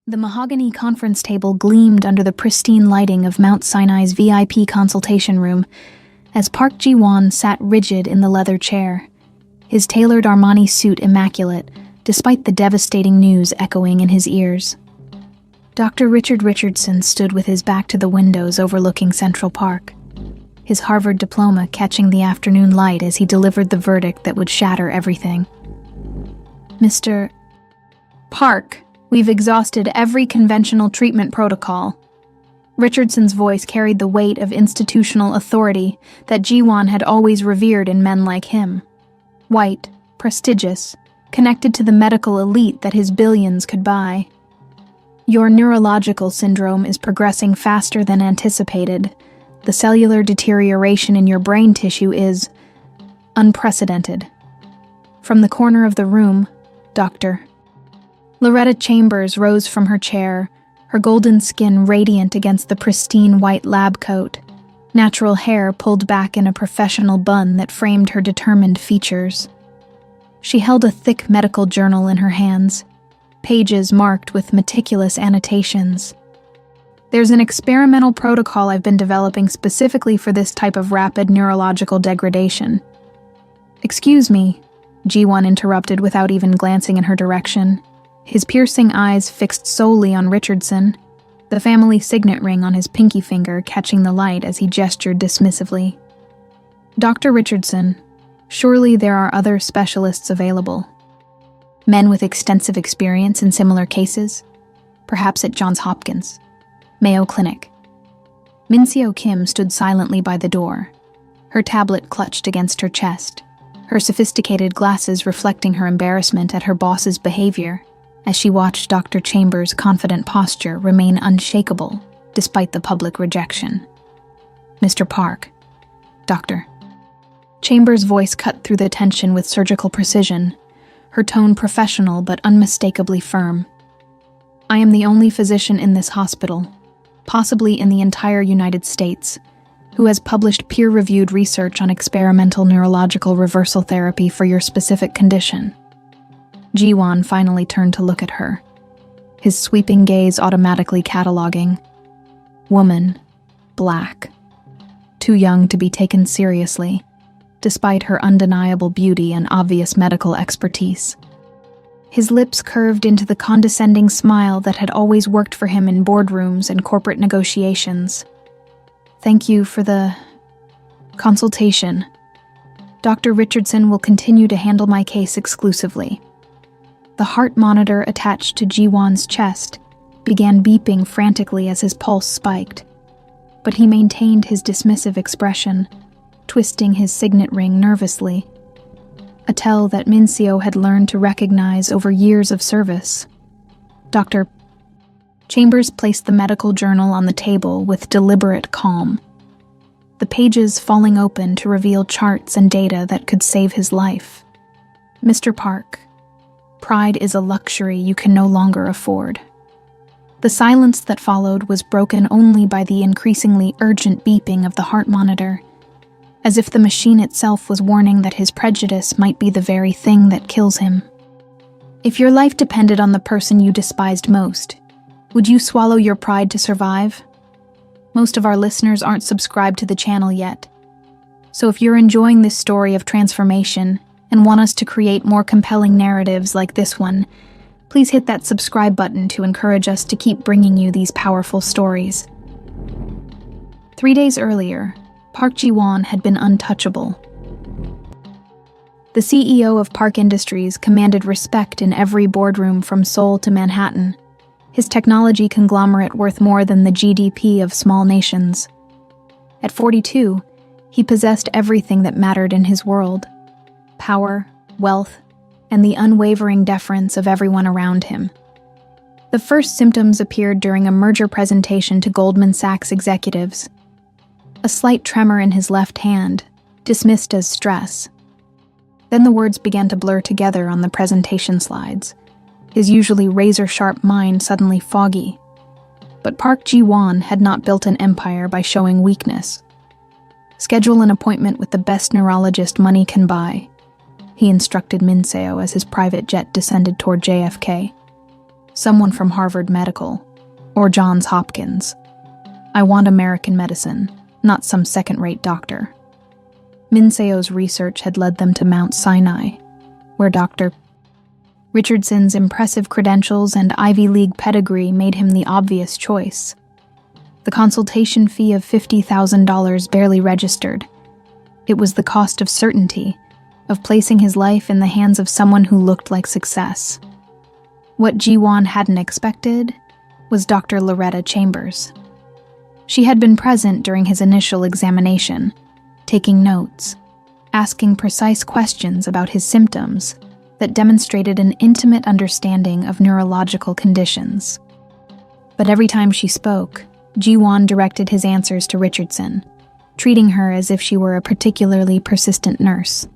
The mahogany conference table gleamed under the pristine lighting of Mount Sinai's VIP consultation room as Park Ji-won sat rigid in the leather chair, his tailored Armani suit immaculate, despite the devastating news echoing in his ears. Dr. Richard Richardson stood with his back to the windows overlooking Central Park, his Harvard diploma catching the afternoon light as he delivered the verdict that would shatter everything. Mr. Park, we've exhausted every conventional treatment protocol. Richardson's voice carried the weight of institutional authority that Ji-won had always revered in men like him. White, prestigious, connected to the medical elite that his billions could buy. Your neurological syndrome is progressing faster than anticipated. The cellular deterioration in your brain tissue is unprecedented. From the corner of the room, Dr. Loretta Chambers rose from her chair, her golden skin radiant against the pristine white lab coat, natural hair pulled back in a professional bun that framed her determined features. She held a thick medical journal in her hands, pages marked with meticulous annotations. There's an experimental protocol I've been developing specifically for this type of rapid neurological degradation. Excuse me, Ji-won interrupted without even glancing in her direction, his piercing eyes fixed solely on Richardson, the family signet ring on his pinky finger catching the light as he gestured dismissively. Dr. Richardson, surely there are other specialists available. Men with extensive experience in similar cases, perhaps at Johns Hopkins, Mayo Clinic. Min-seo Kim stood silently by the door, her tablet clutched against her chest, her sophisticated glasses reflecting her embarrassment at her boss's behavior as she watched Dr. Chambers' confident posture remain unshakable despite the public rejection. Mr. Park, Doctor. Chambers' voice cut through the tension with surgical precision, her tone professional but unmistakably firm. I am the only physician in this hospital, possibly in the entire United States, who has published peer-reviewed research on experimental neurological reversal therapy for your specific condition. Ji-won finally turned to look at her, his sweeping gaze automatically cataloging. Woman, black, too young to be taken seriously, despite her undeniable beauty and obvious medical expertise. His lips curved into the condescending smile that had always worked for him in boardrooms and corporate negotiations. Thank you for the consultation. Dr. Richardson will continue to handle my case exclusively. The heart monitor attached to Ji-won's chest began beeping frantically as his pulse spiked, but he maintained his dismissive expression, twisting his signet ring nervously, a tell that Min-seo had learned to recognize over years of service. Dr. Chambers placed the medical journal on the table with deliberate calm, the pages falling open to reveal charts and data that could save his life. Mr. Park, pride is a luxury you can no longer afford. The silence that followed was broken only by the increasingly urgent beeping of the heart monitor, as if the machine itself was warning that his prejudice might be the very thing that kills him. If your life depended on the person you despised most, would you swallow your pride to survive? Most of our listeners aren't subscribed to the channel yet, so if you're enjoying this story of transformation and want us to create more compelling narratives like this one, please hit that subscribe button to encourage us to keep bringing you these powerful stories. 3 days earlier, Park Ji-won had been untouchable. The CEO of Park Industries commanded respect in every boardroom from Seoul to Manhattan, his technology conglomerate worth more than the GDP of small nations. At 42, he possessed everything that mattered in his world: power, wealth, and the unwavering deference of everyone around him. The first symptoms appeared during a merger presentation to Goldman Sachs executives. A slight tremor in his left hand, dismissed as stress. Then the words began to blur together on the presentation slides, his usually razor-sharp mind suddenly foggy. But Park Ji-won had not built an empire by showing weakness. Schedule an appointment with the best neurologist money can buy, he instructed Min-seo as his private jet descended toward JFK. someone from Harvard Medical, or Johns Hopkins. I want American medicine, not some second-rate doctor. Minseo's research had led them to Mount Sinai, where Dr. Richardson's impressive credentials and Ivy League pedigree made him the obvious choice. The consultation fee of $50,000 barely registered. It was the cost of certainty, of placing his life in the hands of someone who looked like success. What Ji-won hadn't expected was Dr. Loretta Chambers. She had been present during his initial examination, taking notes, asking precise questions about his symptoms that demonstrated an intimate understanding of neurological conditions. But every time she spoke, Ji-won directed his answers to Richardson, treating her as if she were a particularly persistent nurse.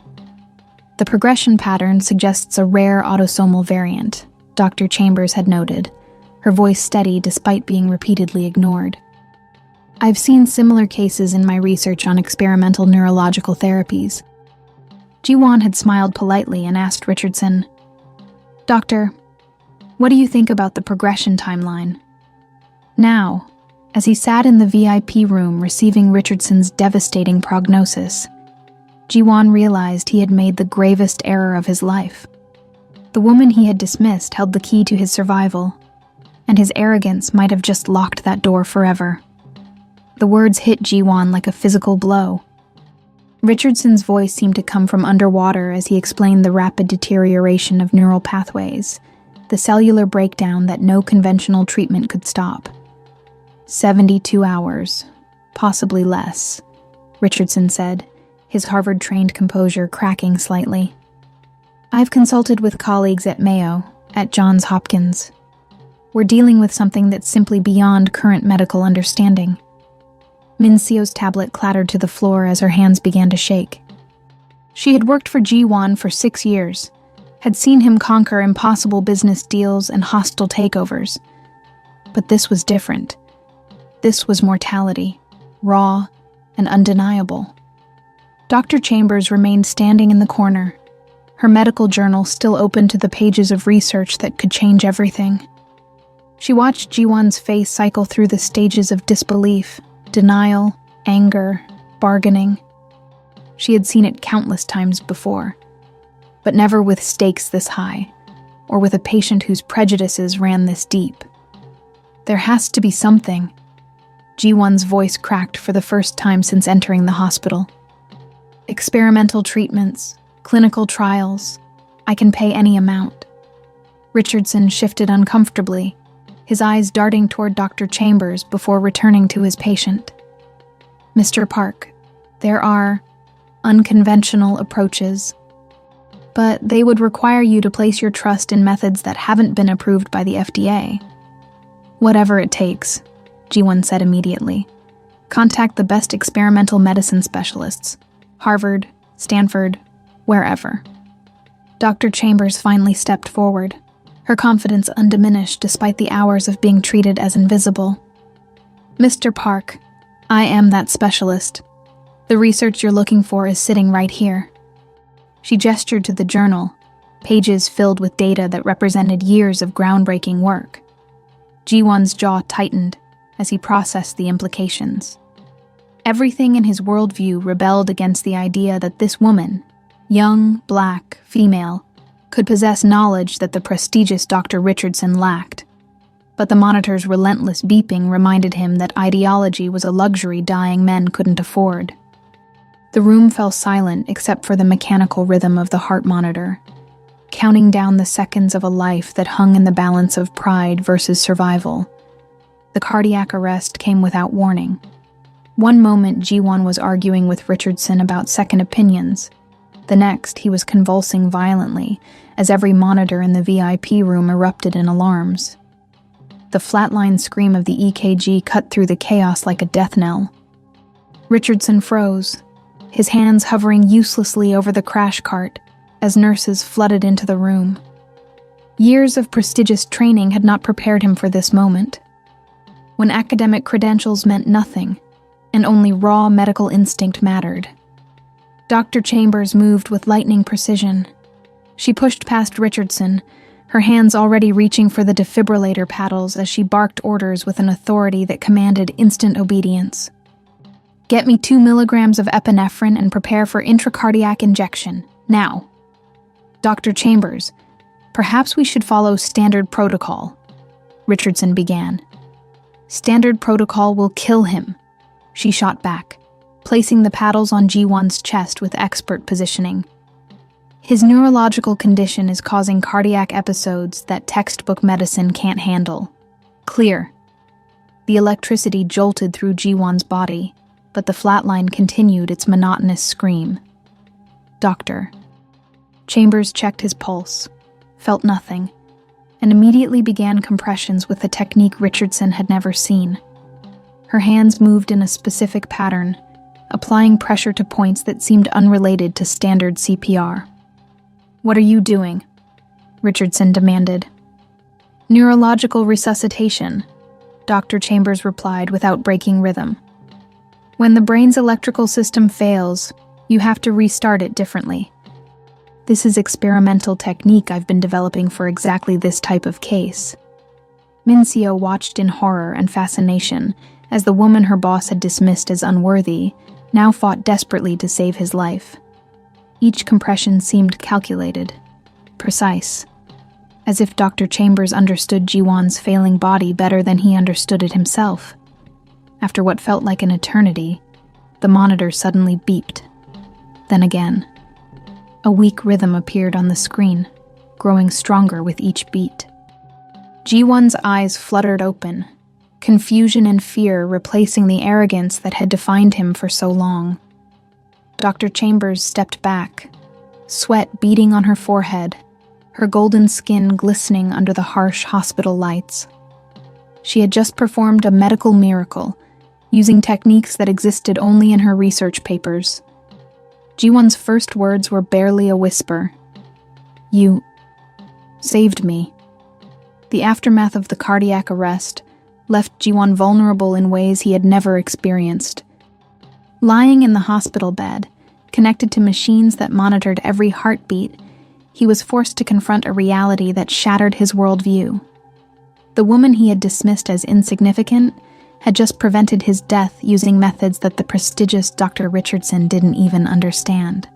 The progression pattern suggests a rare autosomal variant, Dr. Chambers had noted, her voice steady despite being repeatedly ignored. I've seen similar cases in my research on experimental neurological therapies. Ji-won had smiled politely and asked Richardson, "Doctor, what do you think about the progression timeline?" Now, as he sat in the VIP room receiving Richardson's devastating prognosis, Ji-won realized he had made the gravest error of his life. The woman he had dismissed held the key to his survival, and his arrogance might have just locked that door forever. The words hit Ji-won like a physical blow. Richardson's voice seemed to come from underwater as he explained the rapid deterioration of neural pathways, the cellular breakdown that no conventional treatment could stop. 72 hours, possibly less, Richardson said, his Harvard-trained composure cracking slightly. I've consulted with colleagues at Mayo, at Johns Hopkins. We're dealing with something that's simply beyond current medical understanding. Minseo's tablet clattered to the floor as her hands began to shake. She had worked for Ji-won for 6 years, had seen him conquer impossible business deals and hostile takeovers. But this was different. This was mortality, raw and undeniable. Dr. Chambers remained standing in the corner, her medical journal still open to the pages of research that could change everything. She watched Ji-won's face cycle through the stages of disbelief, denial, anger, bargaining. She had seen it countless times before, but never with stakes this high, or with a patient whose prejudices ran this deep. There has to be something. Ji-won's voice cracked for the first time since entering the hospital. Experimental treatments, clinical trials, I can pay any amount. Richardson shifted uncomfortably, his eyes darting toward Dr. Chambers before returning to his patient. Mr. Park, there are unconventional approaches, but they would require you to place your trust in methods that haven't been approved by the FDA. Whatever it takes, Ji-won said immediately. Contact the best experimental medicine specialists, Harvard, Stanford, wherever. Dr. Chambers finally stepped forward, her confidence undiminished despite the hours of being treated as invisible. Mr. Park, I am that specialist. The research you're looking for is sitting right here. She gestured to the journal, pages filled with data that represented years of groundbreaking work. Ji-won's jaw tightened as he processed the implications. Everything in his worldview rebelled against the idea that this woman, young, black, female, could possess knowledge that the prestigious Dr. Richardson lacked. But the monitor's relentless beeping reminded him that ideology was a luxury dying men couldn't afford. The room fell silent except for the mechanical rhythm of the heart monitor, counting down the seconds of a life that hung in the balance of pride versus survival. The cardiac arrest came without warning. One moment, Ji-won was arguing with Richardson about second opinions. The next, he was convulsing violently as every monitor in the VIP room erupted in alarms. The flatline scream of the EKG cut through the chaos like a death knell. Richardson froze, his hands hovering uselessly over the crash cart as nurses flooded into the room. Years of prestigious training had not prepared him for this moment. When academic credentials meant nothing, and only raw medical instinct mattered. Dr. Chambers moved with lightning precision. She pushed past Richardson, her hands already reaching for the defibrillator paddles as she barked orders with an authority that commanded instant obedience. "Get me 2 milligrams of epinephrine and prepare for intracardiac injection, now." "Dr. Chambers, perhaps we should follow standard protocol," Richardson began. "Standard protocol will kill him," she shot back, placing the paddles on Ji-won's chest with expert positioning. "His neurological condition is causing cardiac episodes that textbook medicine can't handle. Clear." The electricity jolted through Ji-won's body, but the flatline continued its monotonous scream. "Doctor." Chambers checked his pulse, felt nothing, and immediately began compressions with a technique Richardson had never seen. Her hands moved in a specific pattern, applying pressure to points that seemed unrelated to standard CPR. "What are you doing?" Richardson demanded. "Neurological resuscitation," Dr. Chambers replied without breaking rhythm. "When the brain's electrical system fails, you have to restart it differently. This is experimental technique I've been developing for exactly this type of case." Mincio watched in horror and fascination as the woman her boss had dismissed as unworthy now fought desperately to save his life. Each compression seemed calculated, precise, as if Dr. Chambers understood Ji-won's failing body better than he understood it himself. After what felt like an eternity, the monitor suddenly beeped. Then again. A weak rhythm appeared on the screen, growing stronger with each beat. Ji-won's eyes fluttered open, confusion and fear replacing the arrogance that had defined him for so long. Dr. Chambers stepped back, sweat beading on her forehead, her golden skin glistening under the harsh hospital lights. She had just performed a medical miracle, using techniques that existed only in her research papers. Ji-won's first words were barely a whisper. "You saved me." The aftermath of the cardiac arrest left Ji-won vulnerable in ways he had never experienced. Lying in the hospital bed, connected to machines that monitored every heartbeat, he was forced to confront a reality that shattered his worldview. The woman he had dismissed as insignificant had just prevented his death using methods that the prestigious Dr. Richardson didn't even understand.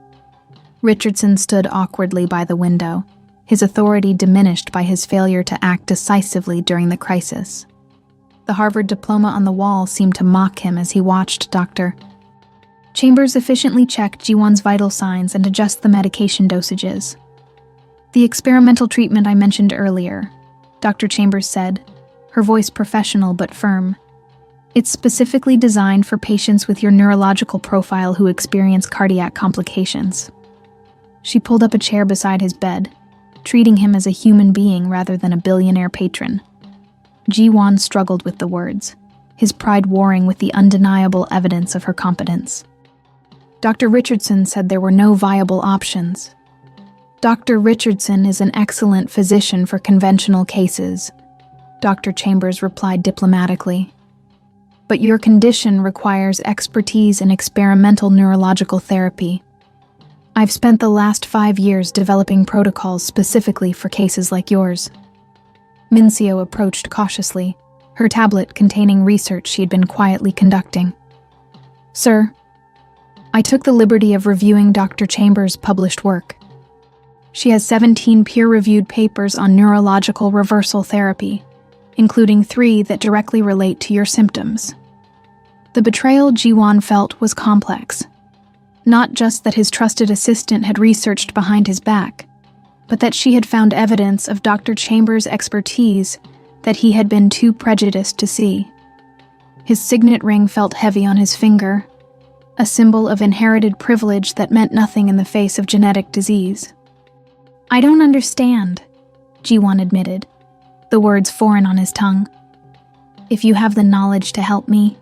Richardson stood awkwardly by the window, his authority diminished by his failure to act decisively during the crisis. The Harvard diploma on the wall seemed to mock him as he watched Dr. Chambers efficiently check Ji-won's vital signs and adjust the medication dosages. "The experimental treatment I mentioned earlier," Dr. Chambers said, her voice professional but firm. "It's specifically designed for patients with your neurological profile who experience cardiac complications." She pulled up a chair beside his bed, treating him as a human being rather than a billionaire patron. Ji-won struggled with the words, his pride warring with the undeniable evidence of her competence. "Dr. Richardson said there were no viable options." "Dr. Richardson is an excellent physician for conventional cases," Dr. Chambers replied diplomatically. "But your condition requires expertise in experimental neurological therapy. I've spent the last 5 years developing protocols specifically for cases like yours." Mincio approached cautiously, her tablet containing research she had been quietly conducting. "Sir, I took the liberty of reviewing Dr. Chambers' published work. She has 17 peer-reviewed papers on neurological reversal therapy, including 3 that directly relate to your symptoms." The betrayal Ji-won felt was complex. Not just that his trusted assistant had researched behind his back, but that she had found evidence of Dr. Chambers' expertise that he had been too prejudiced to see. His signet ring felt heavy on his finger, a symbol of inherited privilege that meant nothing in the face of genetic disease. "I don't understand," Ji-won admitted, the words foreign on his tongue. "If you have the knowledge to help me,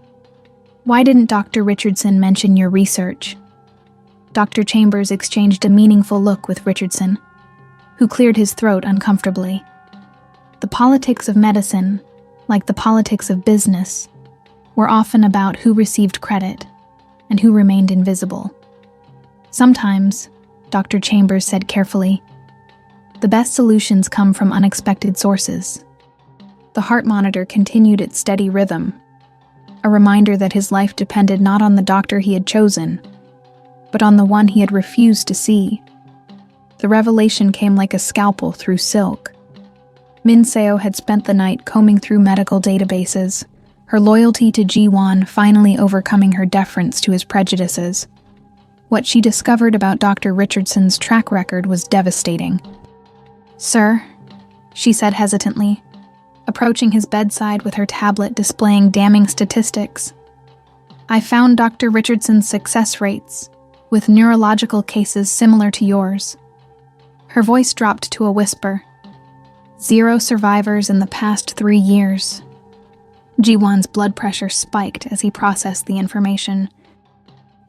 why didn't Dr. Richardson mention your research?" Dr. Chambers exchanged a meaningful look with Richardson, who cleared his throat uncomfortably. The politics of medicine, like the politics of business, were often about who received credit and who remained invisible. Sometimes, Dr. Chambers said carefully, The best solutions come from unexpected sources. The heart monitor continued its steady rhythm, a reminder that his life depended not on the doctor he had chosen, but on the one he had refused to see. The revelation came like a scalpel through silk. Min Seo had spent the night combing through medical databases, her loyalty to Ji-won finally overcoming her deference to his prejudices. What she discovered about Dr. Richardson's track record was devastating. "Sir," she said hesitantly, approaching his bedside with her tablet displaying damning statistics. "I found Dr. Richardson's success rates, with neurological cases similar to yours." Her voice dropped to a whisper. 0 survivors in the past 3 years. Ji-won's blood pressure spiked as he processed the information.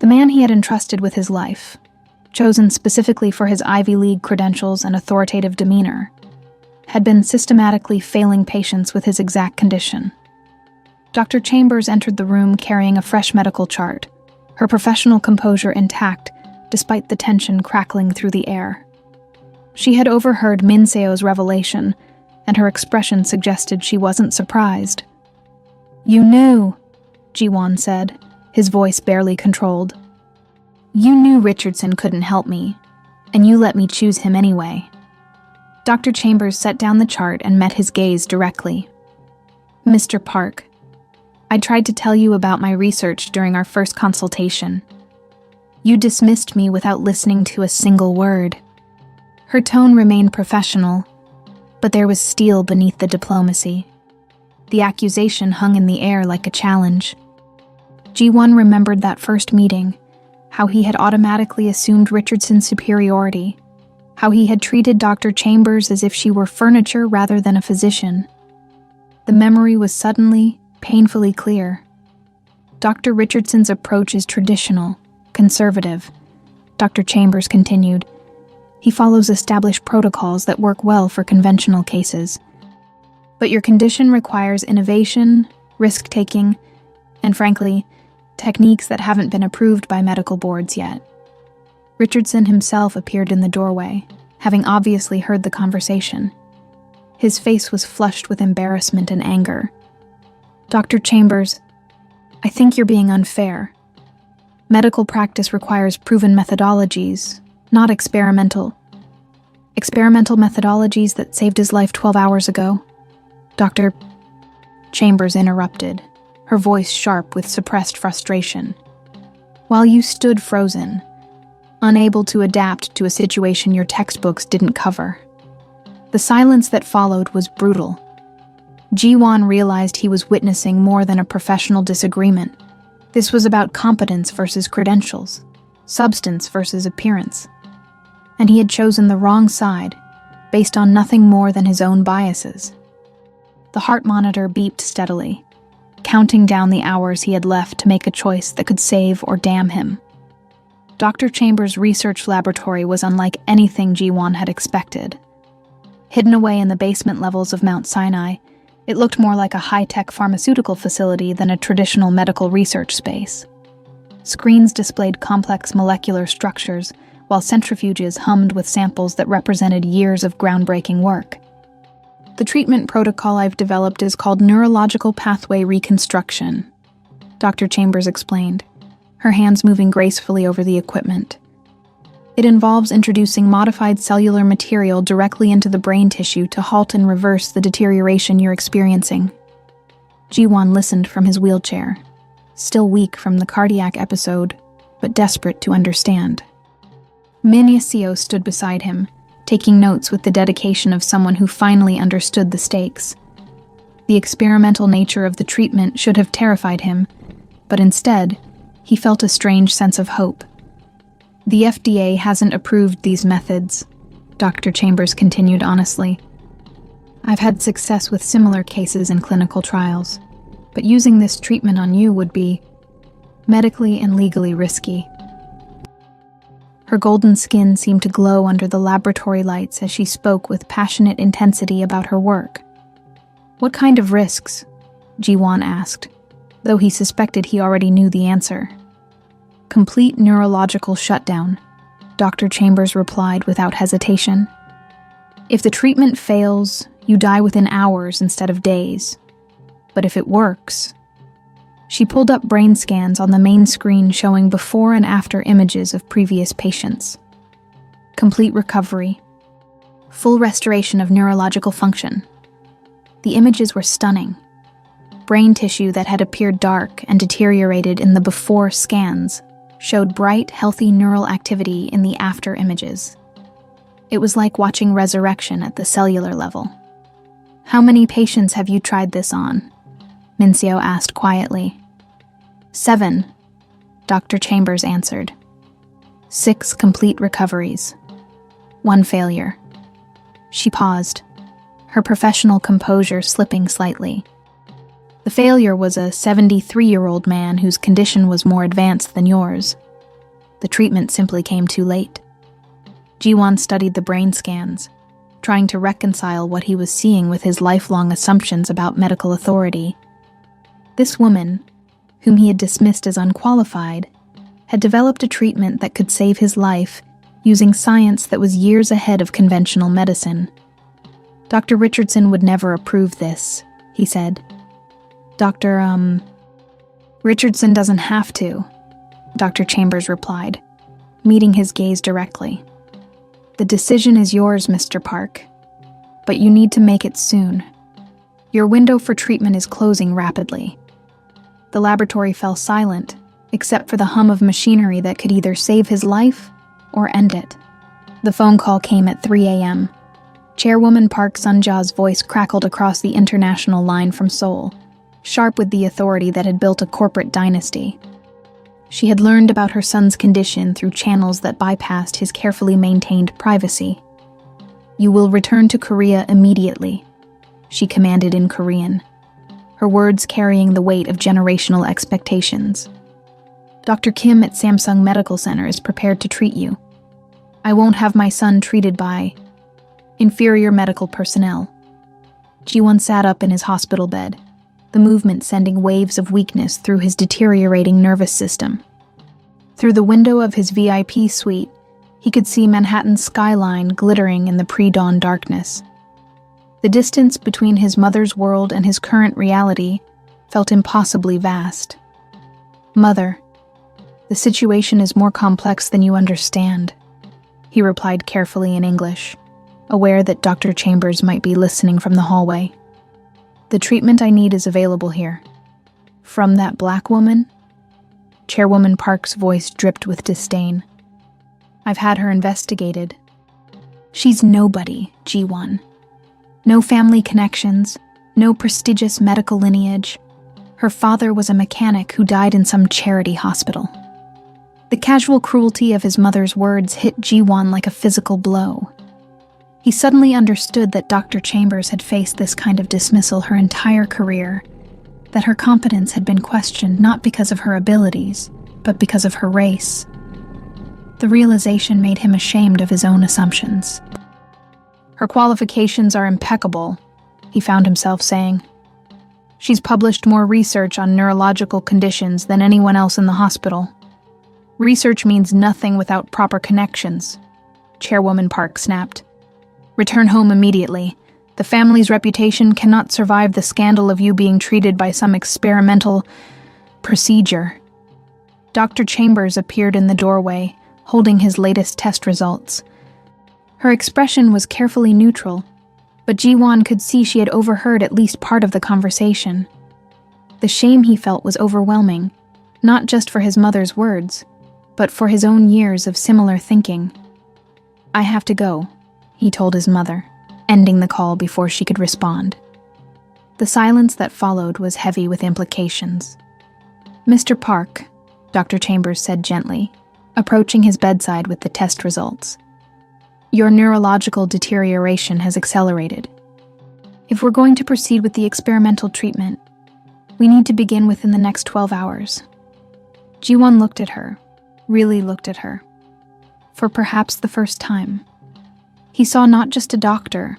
The man he had entrusted with his life, chosen specifically for his Ivy League credentials and authoritative demeanor, had been systematically failing patients with his exact condition. Dr. Chambers entered the room carrying a fresh medical chart, her professional composure intact despite the tension crackling through the air. She had overheard Min Seo's revelation, and her expression suggested she wasn't surprised. "You knew," Ji-won said, his voice barely controlled. "You knew Richardson couldn't help me, and you let me choose him anyway." Dr. Chambers set down the chart and met his gaze directly. "Mr. Park, I tried to tell you about my research during our first consultation. You dismissed me without listening to a single word." Her tone remained professional, but there was steel beneath the diplomacy. The accusation hung in the air like a challenge. Ji-won remembered that first meeting, how he had automatically assumed Richardson's superiority, how he had treated Dr. Chambers as if she were furniture rather than a physician. The memory was suddenly, painfully clear. Dr. Richardson's approach is traditional, conservative, Dr. Chambers continued. He follows established protocols that work well for conventional cases. But your condition requires innovation, risk-taking, and frankly, techniques that haven't been approved by medical boards yet. Richardson himself appeared in the doorway, having obviously heard the conversation. His face was flushed with embarrassment and anger. "Dr. Chambers, I think you're being unfair. Medical practice requires proven methodologies, not experimental methodologies that saved his life 12 hours ago." Dr. Chambers interrupted, her voice sharp with suppressed frustration. "While you stood frozen, unable to adapt to a situation your textbooks didn't cover." The silence that followed was brutal. Ji-won realized he was witnessing more than a professional disagreement. This was about competence versus credentials, substance versus appearance. And he had chosen the wrong side, based on nothing more than his own biases. The heart monitor beeped steadily, counting down the hours he had left to make a choice that could save or damn him. Dr. Chambers' research laboratory was unlike anything Ji-won had expected. Hidden away in the basement levels of Mount Sinai, it looked more like a high-tech pharmaceutical facility than a traditional medical research space. Screens displayed complex molecular structures, while centrifuges hummed with samples that represented years of groundbreaking work. "The treatment protocol I've developed is called neurological pathway reconstruction," Dr. Chambers explained, her hands moving gracefully over the equipment. "It involves introducing modified cellular material directly into the brain tissue to halt and reverse the deterioration you're experiencing." Ji-won listened from his wheelchair, still weak from the cardiac episode, but desperate to understand. Min Seo stood beside him, taking notes with the dedication of someone who finally understood the stakes. The experimental nature of the treatment should have terrified him, but instead, he felt a strange sense of hope. "The FDA hasn't approved these methods," Dr. Chambers continued honestly. "I've had success with similar cases in clinical trials, but using this treatment on you would be medically and legally risky." Her golden skin seemed to glow under the laboratory lights as she spoke with passionate intensity about her work. "What kind of risks?" Ji-won asked, though he suspected he already knew the answer. "Complete neurological shutdown," Dr. Chambers replied without hesitation. If the treatment fails, you die within hours instead of days. But if it works... She pulled up brain scans on the main screen showing before and after images of previous patients. Complete recovery. Full restoration of neurological function. The images were stunning. Brain tissue that had appeared dark and deteriorated in the before scans showed bright, healthy neural activity in the after images. It was like watching resurrection at the cellular level. "How many patients have you tried this on?" Mincio asked quietly. 7, Dr. Chambers answered. 6 complete recoveries. 1 failure. She paused, her professional composure slipping slightly. The failure was a 73-year-old man whose condition was more advanced than yours. The treatment simply came too late. Jiwon studied the brain scans, trying to reconcile what he was seeing with his lifelong assumptions about medical authority. This woman, whom he had dismissed as unqualified, had developed a treatment that could save his life using science that was years ahead of conventional medicine. "Dr. Richardson would never approve this," he said. Richardson doesn't have to," Dr. Chambers replied, meeting his gaze directly. "The decision is yours, Mr. Park, but you need to make it soon. Your window for treatment is closing rapidly." The laboratory fell silent, except for the hum of machinery that could either save his life or end it. The phone call came at 3 a.m. Chairwoman Park Sunja's voice crackled across the international line from Seoul, sharp with the authority that had built a corporate dynasty. She had learned about her son's condition through channels that bypassed his carefully maintained privacy. "You will return to Korea immediately," she commanded in Korean, her words carrying the weight of generational expectations. "Dr. Kim at Samsung Medical Center is prepared to treat you. I won't have my son treated by inferior medical personnel." Jiwon sat up in his hospital bed, the movement sending waves of weakness through his deteriorating nervous system. Through the window of his VIP suite, he could see Manhattan's skyline glittering in the pre-dawn darkness. The distance between his mother's world and his current reality felt impossibly vast. "Mother, the situation is more complex than you understand," he replied carefully in English, aware that Dr. Chambers might be listening from the hallway. "The treatment I need is available here." "From that black woman?" Chairwoman Park's voice dripped with disdain. "I've had her investigated. She's nobody, G1. No family connections, no prestigious medical lineage. Her father was a mechanic who died in some charity hospital." The casual cruelty of his mother's words hit Jiwon like a physical blow. He suddenly understood that Dr. Chambers had faced this kind of dismissal her entire career, that her competence had been questioned not because of her abilities, but because of her race. The realization made him ashamed of his own assumptions. "Her qualifications are impeccable," he found himself saying. "She's published more research on neurological conditions than anyone else in the hospital. Research means nothing without proper connections," Chairwoman Park snapped. "Return home immediately. The family's reputation cannot survive the scandal of you being treated by some experimental procedure." Dr. Chambers appeared in the doorway, holding his latest test results. Her expression was carefully neutral, but Jiwon could see she had overheard at least part of the conversation. The shame he felt was overwhelming, not just for his mother's words, but for his own years of similar thinking. "I have to go," he told his mother, ending the call before she could respond. The silence that followed was heavy with implications. "Mr. Park," Dr. Chambers said gently, approaching his bedside with the test results. "Your neurological deterioration has accelerated. If we're going to proceed with the experimental treatment, we need to begin within the next 12 hours. Jiwon looked at her, really looked at her. For perhaps the first time. He saw not just a doctor,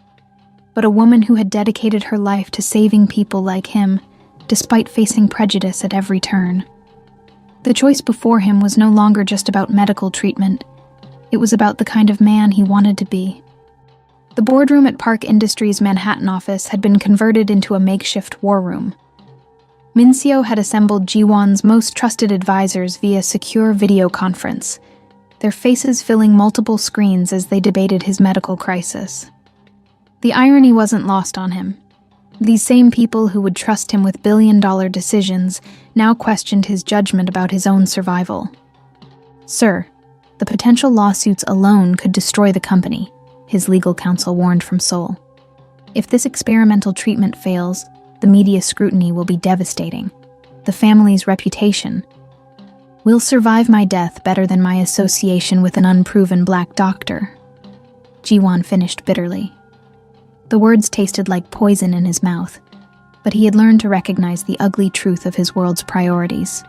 but a woman who had dedicated her life to saving people like him, despite facing prejudice at every turn. The choice before him was no longer just about medical treatment. It was about the kind of man he wanted to be. The boardroom at Park Industries' Manhattan office had been converted into a makeshift war room. Mincio had assembled Jiwon's most trusted advisors via secure video conference, their faces filling multiple screens as they debated his medical crisis. The irony wasn't lost on him. These same people who would trust him with billion-dollar decisions now questioned his judgment about his own survival. "Sir, the potential lawsuits alone could destroy the company," his legal counsel warned from Seoul. "If this experimental treatment fails, the media scrutiny will be devastating. The family's reputation will survive my death better than my association with an unproven black doctor," Jiwon finished bitterly. The words tasted like poison in his mouth, but he had learned to recognize the ugly truth of his world's priorities.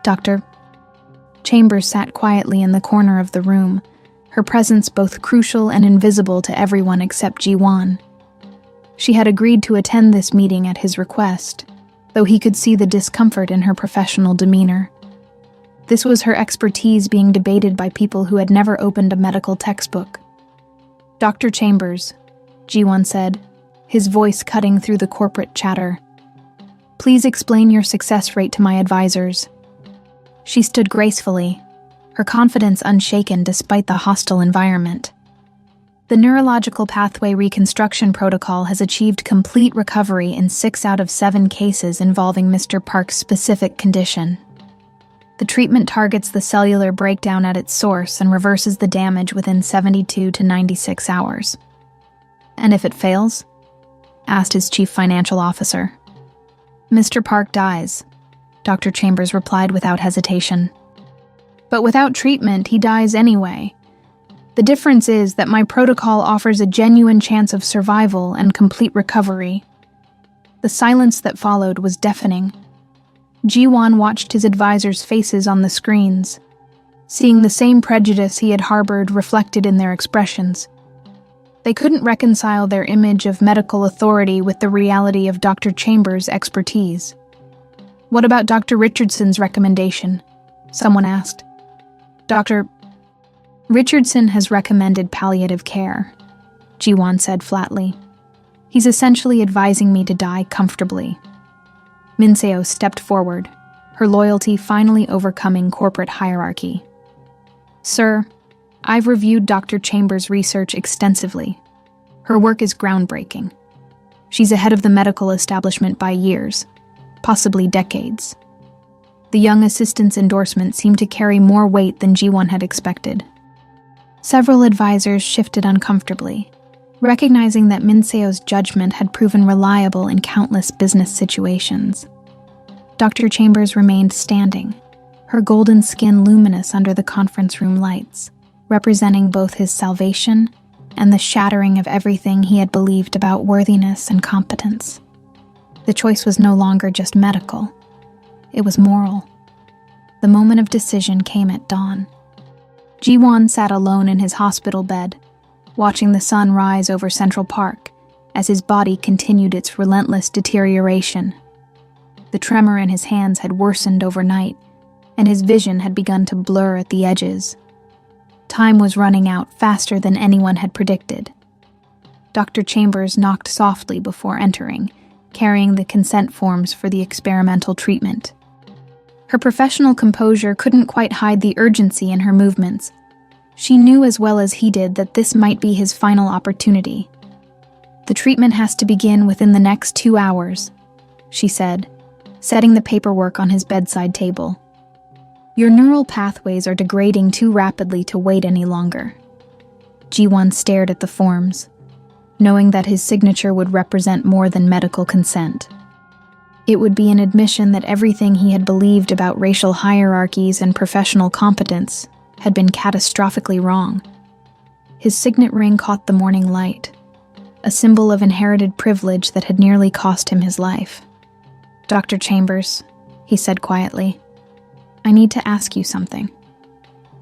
Dr. Chambers sat quietly in the corner of the room, her presence both crucial and invisible to everyone except Jiwon. She had agreed to attend this meeting at his request, though he could see the discomfort in her professional demeanor. This was her expertise being debated by people who had never opened a medical textbook. "Dr. Chambers," Jiwon said, his voice cutting through the corporate chatter, "please explain your success rate to my advisors." She stood gracefully, her confidence unshaken despite the hostile environment. "The neurological pathway reconstruction protocol has achieved complete recovery in 6 out of 7 cases involving Mr. Park's specific condition. The treatment targets the cellular breakdown at its source and reverses the damage within 72 to 96 hours. "And if it fails?" asked his chief financial officer. "Mr. Park dies," Dr. Chambers replied without hesitation. "But without treatment, he dies anyway. The difference is that my protocol offers a genuine chance of survival and complete recovery." The silence that followed was deafening. Jiwon watched his advisors' faces on the screens, seeing the same prejudice he had harbored reflected in their expressions. They couldn't reconcile their image of medical authority with the reality of Dr. Chambers' expertise. "What about Dr. Richardson's recommendation?" someone asked. "Dr. Richardson has recommended palliative care," Jiwon said flatly. "He's essentially advising me to die comfortably." Minseo stepped forward, her loyalty finally overcoming corporate hierarchy. "Sir, I've reviewed Dr. Chambers' research extensively. Her work is groundbreaking. She's ahead of the medical establishment by years, possibly decades." The young assistant's endorsement seemed to carry more weight than Jiwon had expected. Several advisors shifted uncomfortably, recognizing that Minseo's judgment had proven reliable in countless business situations. Dr. Chambers remained standing, her golden skin luminous under the conference room lights, representing both his salvation and the shattering of everything he had believed about worthiness and competence. The choice was no longer just medical. It was moral. The moment of decision came at dawn. Jiwon sat alone in his hospital bed, watching the sun rise over Central Park as his body continued its relentless deterioration. The tremor in his hands had worsened overnight, and his vision had begun to blur at the edges. Time was running out faster than anyone had predicted. Dr. Chambers knocked softly before entering, carrying the consent forms for the experimental treatment. Her professional composure couldn't quite hide the urgency in her movements. She knew as well as he did that this might be his final opportunity. "The treatment has to begin within the next 2 hours," she said, setting the paperwork on his bedside table. "Your neural pathways are degrading too rapidly to wait any longer." Jiwon stared at the forms, knowing that his signature would represent more than medical consent. It would be an admission that everything he had believed about racial hierarchies and professional competence had been catastrophically wrong. His signet ring caught the morning light, a symbol of inherited privilege that had nearly cost him his life. "Dr. Chambers," he said quietly, "I need to ask you something."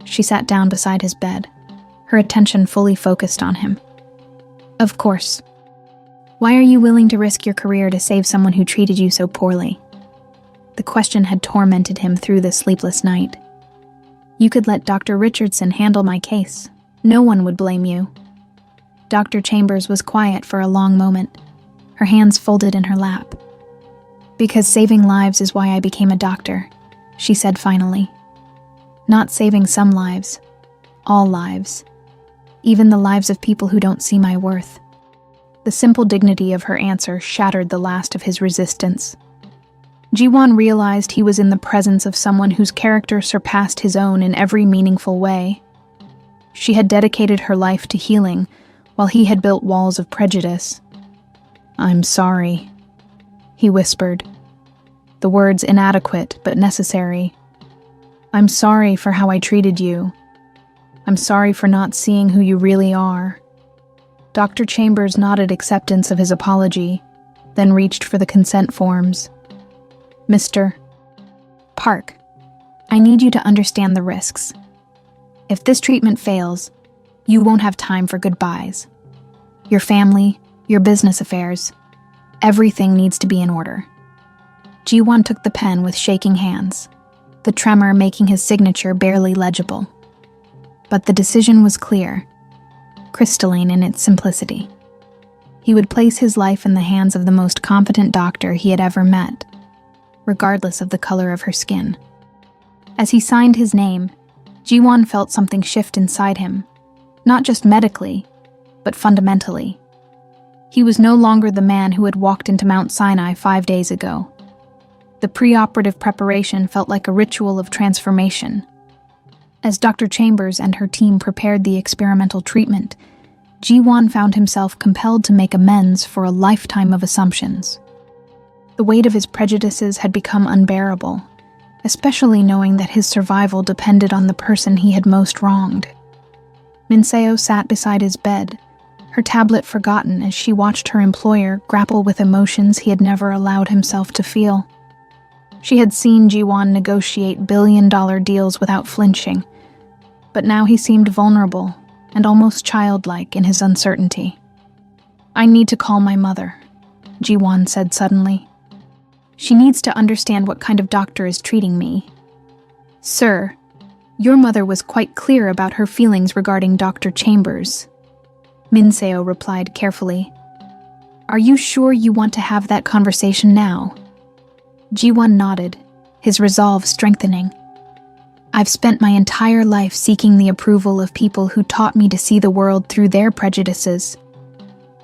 She sat down beside his bed, her attention fully focused on him. "Of course. Why are you willing to risk your career to save someone who treated you so poorly?" The question had tormented him through the sleepless night. "You could let Dr. Richardson handle my case. No one would blame you." Dr. Chambers was quiet for a long moment, her hands folded in her lap. "Because saving lives is why I became a doctor," she said finally. "Not saving some lives, all lives, even the lives of people who don't see my worth." The simple dignity of her answer shattered the last of his resistance. Ji-won realized he was in the presence of someone whose character surpassed his own in every meaningful way. She had dedicated her life to healing, while he had built walls of prejudice. "I'm sorry," he whispered, the words inadequate but necessary. "I'm sorry for how I treated you. I'm sorry for not seeing who you really are." Dr. Chambers nodded acceptance of his apology, then reached for the consent forms. "Mr. Park, I need you to understand the risks. If this treatment fails, you won't have time for goodbyes. Your family, your business affairs, everything needs to be in order." Ji-won took the pen with shaking hands, the tremor making his signature barely legible. But the decision was clear, crystalline in its simplicity. He would place his life in the hands of the most competent doctor he had ever met, regardless of the color of her skin. As he signed his name, Ji-won felt something shift inside him, not just medically, but fundamentally. He was no longer the man who had walked into Mount Sinai 5 days ago. The preoperative preparation felt like a ritual of transformation. As Dr. Chambers and her team prepared the experimental treatment, Ji-won found himself compelled to make amends for a lifetime of assumptions. The weight of his prejudices had become unbearable, especially knowing that his survival depended on the person he had most wronged. Minseo sat beside his bed, her tablet forgotten as she watched her employer grapple with emotions he had never allowed himself to feel. She had seen Ji-won negotiate billion-dollar deals without flinching, but now he seemed vulnerable and almost childlike in his uncertainty. "I need to call my mother," Ji-won said suddenly. "She needs to understand what kind of doctor is treating me." "Sir, your mother was quite clear about her feelings regarding Dr. Chambers," Minseo replied carefully. "Are you sure you want to have that conversation now?" Ji-won nodded, his resolve strengthening. "I've spent my entire life seeking the approval of people who taught me to see the world through their prejudices.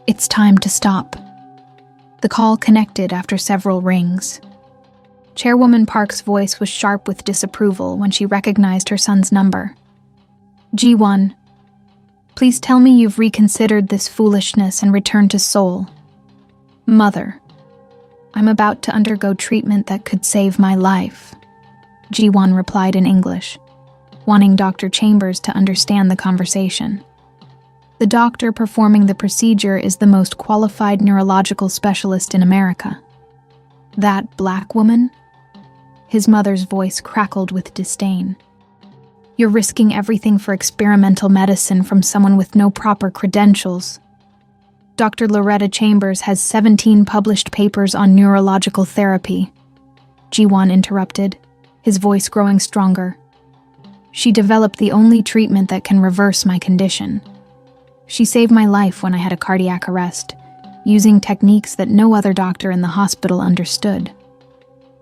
It's time to stop." The call connected after several rings. Chairwoman Park's voice was sharp with disapproval when she recognized her son's number. "Ji-won, please tell me you've reconsidered this foolishness and returned to Seoul." "Mother, I'm about to undergo treatment that could save my life," Ji-won replied in English, wanting Dr. Chambers to understand the conversation. The doctor performing the procedure is the most qualified neurological specialist in America. "That black woman?" His mother's voice crackled with disdain. "You're risking everything for experimental medicine from someone with no proper credentials. Dr. Loretta Chambers has 17 published papers on neurological therapy," Ji-won interrupted, his voice growing stronger. "She developed the only treatment that can reverse my condition. She saved my life when I had a cardiac arrest, using techniques that no other doctor in the hospital understood."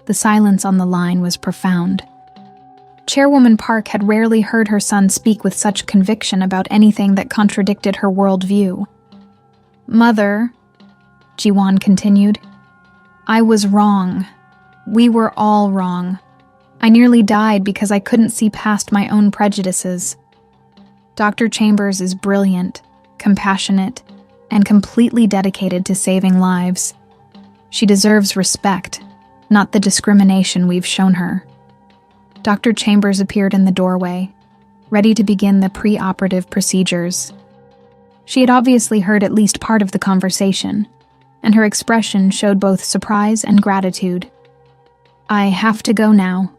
The silence on the line was profound. Chairwoman Park had rarely heard her son speak with such conviction about anything that contradicted her worldview. "Mother," Ji-won continued, "I was wrong. We were all wrong. I nearly died because I couldn't see past my own prejudices. Dr. Chambers is brilliant, compassionate, and completely dedicated to saving lives. She deserves respect, not the discrimination we've shown her." Dr. Chambers appeared in the doorway, ready to begin the pre-operative procedures. She had obviously heard at least part of the conversation, and her expression showed both surprise and gratitude. "I have to go now,"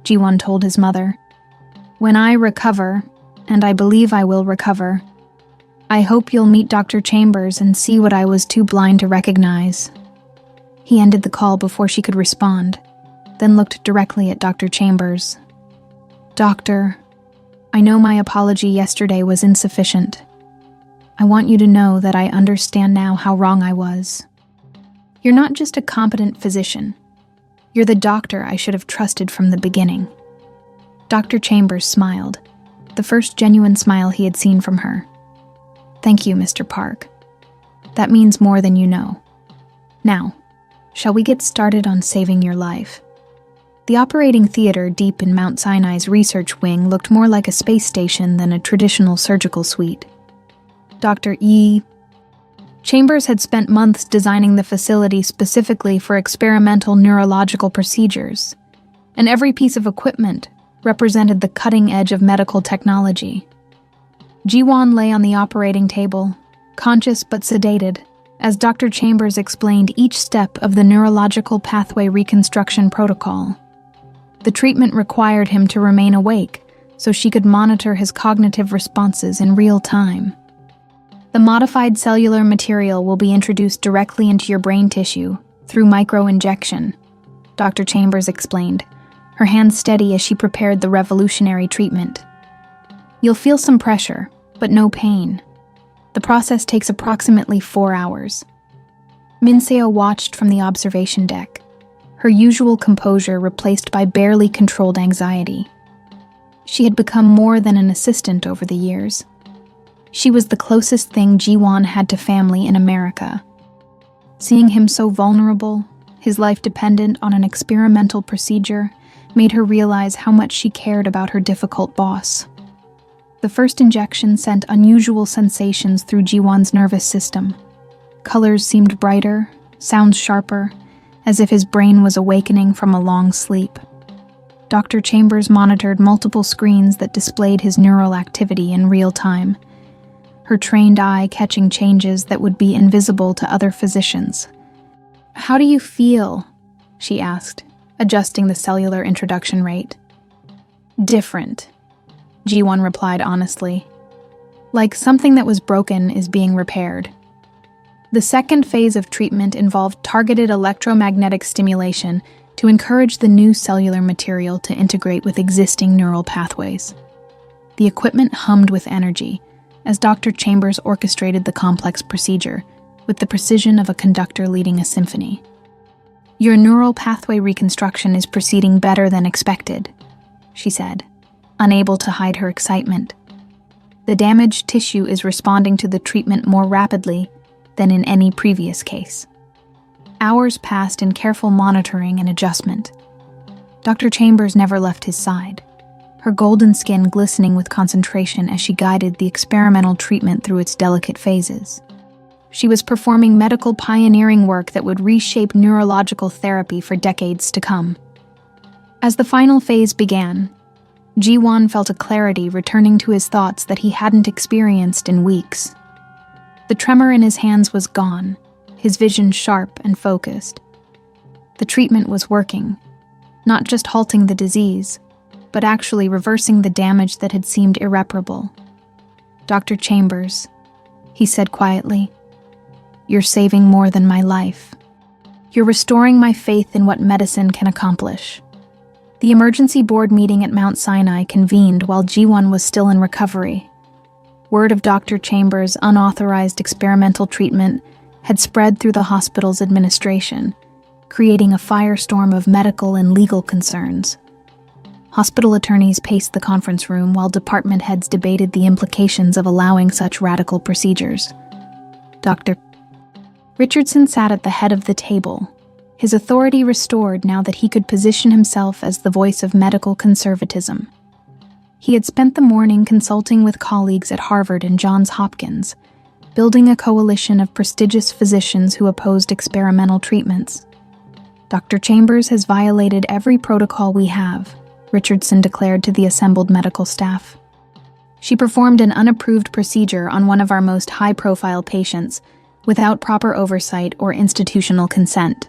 Ji-won told his mother. "When I recover, and I believe I will recover, I hope you'll meet Dr. Chambers and see what I was too blind to recognize." He ended the call before she could respond, then looked directly at Dr. Chambers. "Doctor, I know my apology yesterday was insufficient. I want you to know that I understand now how wrong I was. You're not just a competent physician. You're the doctor I should have trusted from the beginning." Dr. Chambers smiled, the first genuine smile he had seen from her. "Thank you, Mr. Park. That means more than you know. Now, shall we get started on saving your life?" The operating theater deep in Mount Sinai's research wing looked more like a space station than a traditional surgical suite. Dr. Chambers had spent months designing the facility specifically for experimental neurological procedures, and every piece of equipment represented the cutting edge of medical technology. Jiwon lay on the operating table, conscious but sedated, as Dr. Chambers explained each step of the neurological pathway reconstruction protocol. The treatment required him to remain awake so she could monitor his cognitive responses in real time. "The modified cellular material will be introduced directly into your brain tissue through microinjection," Dr. Chambers explained, her hands steady as she prepared the revolutionary treatment. "You'll feel some pressure, but no pain. The process takes approximately 4 hours." Minseo watched from the observation deck, her usual composure replaced by barely controlled anxiety. She had become more than an assistant over the years. She was the closest thing Jiwon had to family in America. Seeing him so vulnerable, his life dependent on an experimental procedure, made her realize how much she cared about her difficult boss. The first injection sent unusual sensations through Jiwon's nervous system. Colors seemed brighter, sounds sharper, as if his brain was awakening from a long sleep. Dr. Chambers monitored multiple screens that displayed his neural activity in real time, her trained eye catching changes that would be invisible to other physicians. "How do you feel?" she asked, adjusting the cellular introduction rate. "Different," Jiwon replied honestly. "Like something that was broken is being repaired." The second phase of treatment involved targeted electromagnetic stimulation to encourage the new cellular material to integrate with existing neural pathways. The equipment hummed with energy as Dr. Chambers orchestrated the complex procedure with the precision of a conductor leading a symphony. "Your neural pathway reconstruction is proceeding better than expected," she said, unable to hide her excitement. "The damaged tissue is responding to the treatment more rapidly than in any previous case." Hours passed in careful monitoring and adjustment. Dr. Chambers never left his side, her golden skin glistening with concentration as she guided the experimental treatment through its delicate phases. She was performing medical pioneering work that would reshape neurological therapy for decades to come. As the final phase began, Jiwon felt a clarity returning to his thoughts that he hadn't experienced in weeks. The tremor in his hands was gone, his vision sharp and focused. The treatment was working, not just halting the disease, but actually reversing the damage that had seemed irreparable. "Dr. Chambers," he said quietly, "you're saving more than my life. You're restoring my faith in what medicine can accomplish." The emergency board meeting at Mount Sinai convened while Jiwon was still in recovery. Word of Dr. Chambers' unauthorized experimental treatment had spread through the hospital's administration, creating a firestorm of medical and legal concerns. Hospital attorneys paced the conference room while department heads debated the implications of allowing such radical procedures. Dr. Richardson sat at the head of the table, his authority restored now that he could position himself as the voice of medical conservatism. He had spent the morning consulting with colleagues at Harvard and Johns Hopkins, building a coalition of prestigious physicians who opposed experimental treatments. "Dr. Chambers has violated every protocol we have," Richardson declared to the assembled medical staff. "She performed an unapproved procedure on one of our most high-profile patients without proper oversight or institutional consent."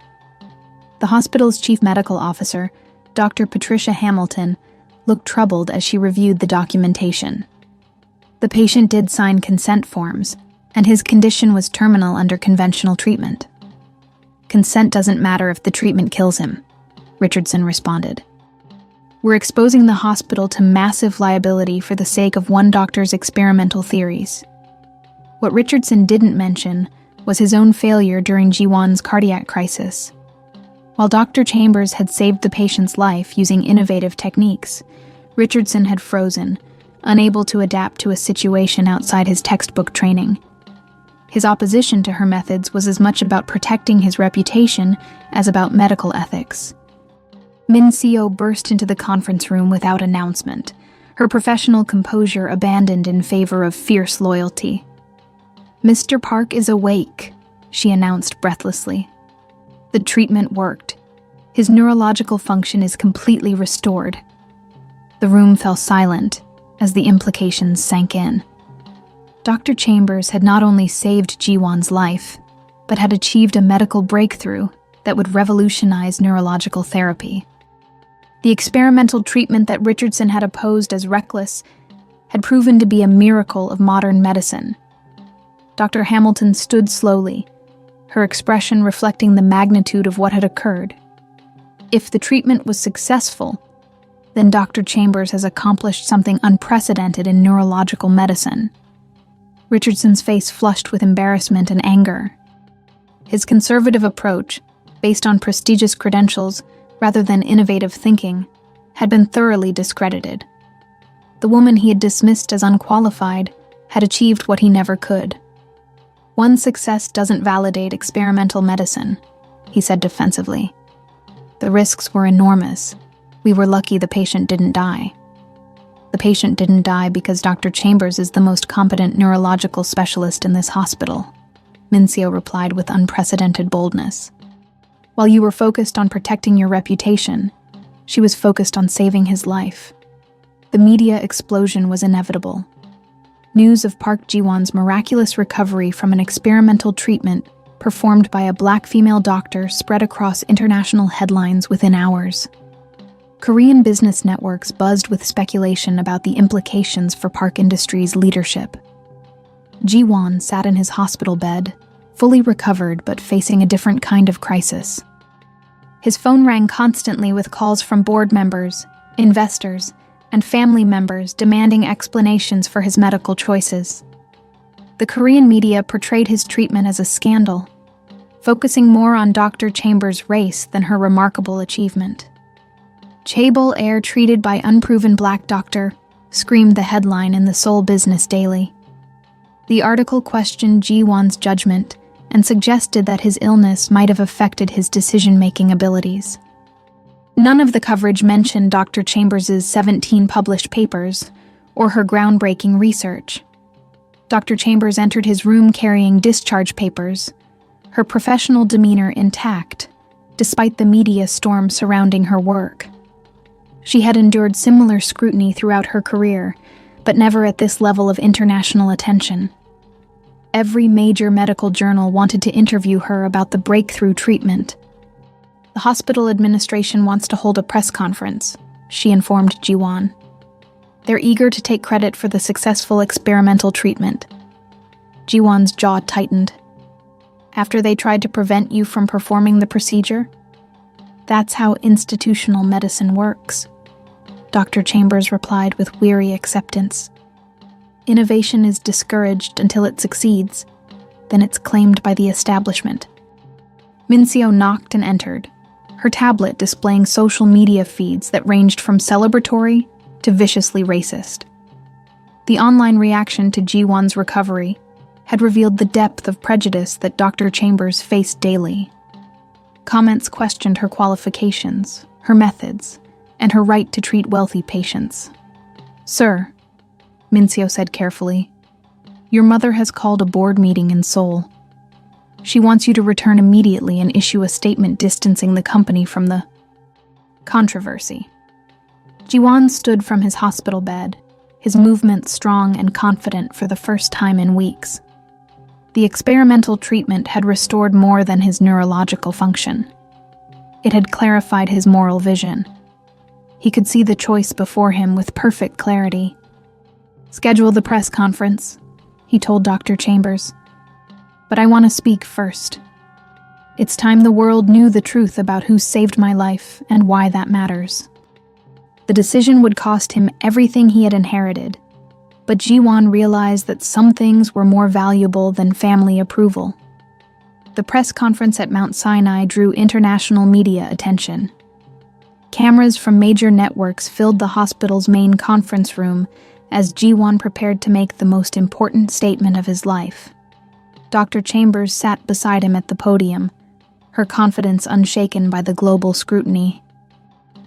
The hospital's chief medical officer, Dr. Patricia Hamilton, looked troubled as she reviewed the documentation. The patient did sign consent forms, and his condition was terminal under conventional treatment. "Consent doesn't matter if the treatment kills him," Richardson responded. "We're exposing the hospital to massive liability for the sake of one doctor's experimental theories." What Richardson didn't mention was his own failure during Jiwon's cardiac crisis. While Dr. Chambers had saved the patient's life using innovative techniques, Richardson had frozen, unable to adapt to a situation outside his textbook training. His opposition to her methods was as much about protecting his reputation as about medical ethics. Min Seo burst into the conference room without announcement, her professional composure abandoned in favor of fierce loyalty. "Mr. Park is awake," she announced breathlessly. "The treatment worked. His neurological function is completely restored." The room fell silent as the implications sank in. Dr. Chambers had not only saved Jiwon's life, but had achieved a medical breakthrough that would revolutionize neurological therapy. The experimental treatment that Richardson had opposed as reckless had proven to be a miracle of modern medicine. Dr. Hamilton stood slowly, her expression reflecting the magnitude of what had occurred. If the treatment was successful, then Dr. Chambers has accomplished something unprecedented in neurological medicine. Richardson's face flushed with embarrassment and anger. His conservative approach, based on prestigious credentials rather than innovative thinking, had been thoroughly discredited. The woman he had dismissed as unqualified had achieved what he never could. "One success doesn't validate experimental medicine," he said defensively. "The risks were enormous. We were lucky the patient didn't die." "The patient didn't die because Dr. Chambers is the most competent neurological specialist in this hospital," Min Seo replied with unprecedented boldness. "While you were focused on protecting your reputation, she was focused on saving his life." The media explosion was inevitable. News of Park Ji-won's miraculous recovery from an experimental treatment performed by a black female doctor spread across international headlines within hours. Korean business networks buzzed with speculation about the implications for Park Industries' leadership. Ji-won sat in his hospital bed, fully recovered but facing a different kind of crisis. His phone rang constantly with calls from board members, investors, and family members demanding explanations for his medical choices. The Korean media portrayed his treatment as a scandal, focusing more on Dr. Chambers' race than her remarkable achievement. "Chaebol Air treated by unproven black doctor," screamed the headline in the Seoul Business Daily. The article questioned Ji-won's judgment and suggested that his illness might have affected his decision-making abilities. None of the coverage mentioned Dr. Chambers' 17 published papers or her groundbreaking research. Dr. Chambers entered his room carrying discharge papers, her professional demeanor intact, despite the media storm surrounding her work. She had endured similar scrutiny throughout her career, but never at this level of international attention. Every major medical journal wanted to interview her about the breakthrough treatment. "The hospital administration wants to hold a press conference," she informed Ji-won. "They're eager to take credit for the successful experimental treatment." Ji-won's jaw tightened. "After they tried to prevent you from performing the procedure? That's how institutional medicine works," Dr. Chambers replied with weary acceptance. "Innovation is discouraged until it succeeds, then it's claimed by the establishment." Min Seo knocked and entered, her tablet displaying social media feeds that ranged from celebratory to viciously racist. The online reaction to Ji-won's recovery had revealed the depth of prejudice that Dr. Chambers faced daily. Comments questioned her qualifications, her methods, and her right to treat wealthy patients. "Sir," Min Seo said carefully, "your mother has called a board meeting in Seoul. She wants you to return immediately and issue a statement distancing the company from the controversy." Ji-won stood from his hospital bed, his movements strong and confident for the first time in weeks. The experimental treatment had restored more than his neurological function. It had clarified his moral vision. He could see the choice before him with perfect clarity. "Schedule the press conference," he told Dr. Chambers. "But I want to speak first. It's time the world knew the truth about who saved my life and why that matters." The decision would cost him everything he had inherited, but Ji-won realized that some things were more valuable than family approval. The press conference at Mount Sinai drew international media attention. Cameras from major networks filled the hospital's main conference room as Ji-won prepared to make the most important statement of his life. Dr. Chambers sat beside him at the podium, her confidence unshaken by the global scrutiny.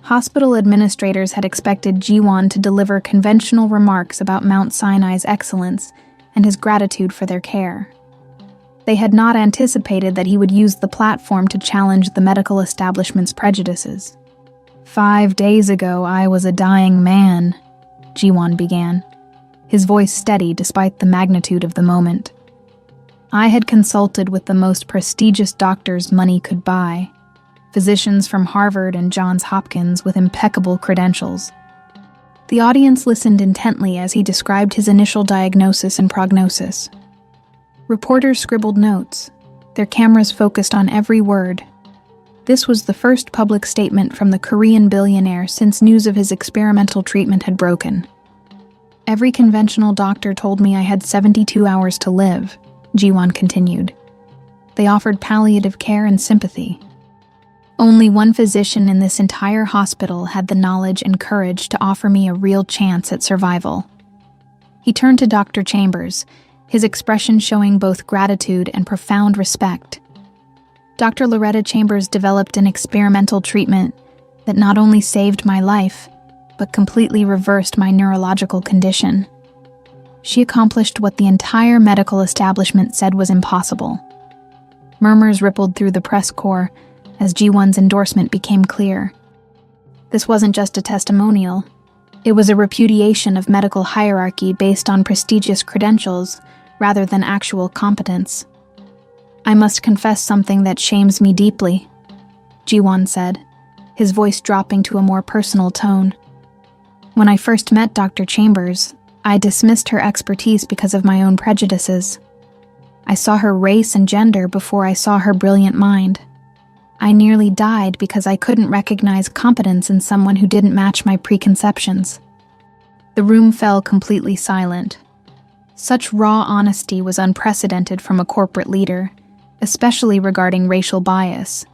Hospital administrators had expected Ji-won to deliver conventional remarks about Mount Sinai's excellence and his gratitude for their care. They had not anticipated that he would use the platform to challenge the medical establishment's prejudices. 5 days ago, I was a dying man, Ji-won began, his voice steady despite the magnitude of the moment. I had consulted with the most prestigious doctors money could buy, physicians from Harvard and Johns Hopkins with impeccable credentials. The audience listened intently as he described his initial diagnosis and prognosis. Reporters scribbled notes, their cameras focused on every word. This was the first public statement from the Korean billionaire since news of his experimental treatment had broken. Every conventional doctor told me I had 72 hours to live, Ji-won continued. They offered palliative care and sympathy. Only one physician in this entire hospital had the knowledge and courage to offer me a real chance at survival. He turned to Dr. Chambers, his expression showing both gratitude and profound respect. Dr. Loretta Chambers developed an experimental treatment that not only saved my life, but completely reversed my neurological condition. She accomplished what the entire medical establishment said was impossible. Murmurs rippled through the press corps as Ji-won's endorsement became clear. This wasn't just a testimonial. It was a repudiation of medical hierarchy based on prestigious credentials rather than actual competence. I must confess something that shames me deeply, Ji-won said, his voice dropping to a more personal tone. When I first met Dr. Chambers, I dismissed her expertise because of my own prejudices. I saw her race and gender before I saw her brilliant mind. I nearly died because I couldn't recognize competence in someone who didn't match my preconceptions. The room fell completely silent. Such raw honesty was unprecedented from a corporate leader, especially regarding racial bias.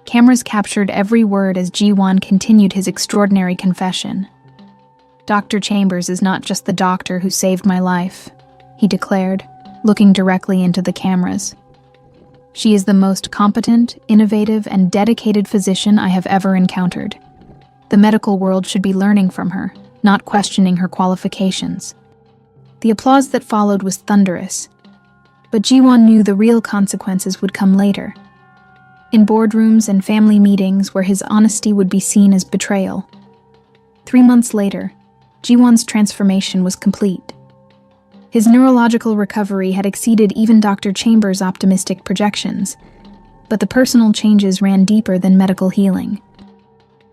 Cameras captured every word as Ji-won continued his extraordinary confession. Dr. Chambers is not just the doctor who saved my life, he declared, looking directly into the cameras. She is the most competent, innovative, and dedicated physician I have ever encountered. The medical world should be learning from her, not questioning her qualifications. The applause that followed was thunderous, but Ji-won knew the real consequences would come later. In boardrooms and family meetings where his honesty would be seen as betrayal. 3 months later, Ji-won's transformation was complete. His neurological recovery had exceeded even Dr. Chambers' optimistic projections, but the personal changes ran deeper than medical healing.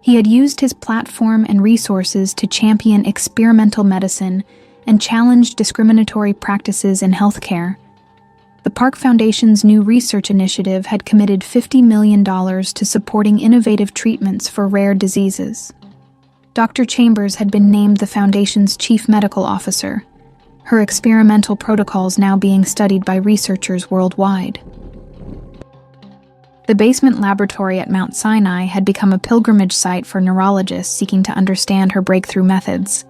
He had used his platform and resources to champion experimental medicine and challenge discriminatory practices in healthcare. The Park Foundation's new research initiative had committed $50 million to supporting innovative treatments for rare diseases. Dr. Chambers had been named the Foundation's chief medical officer, her experimental protocols now being studied by researchers worldwide. The basement laboratory at Mount Sinai had become a pilgrimage site for neurologists seeking to understand her breakthrough methods.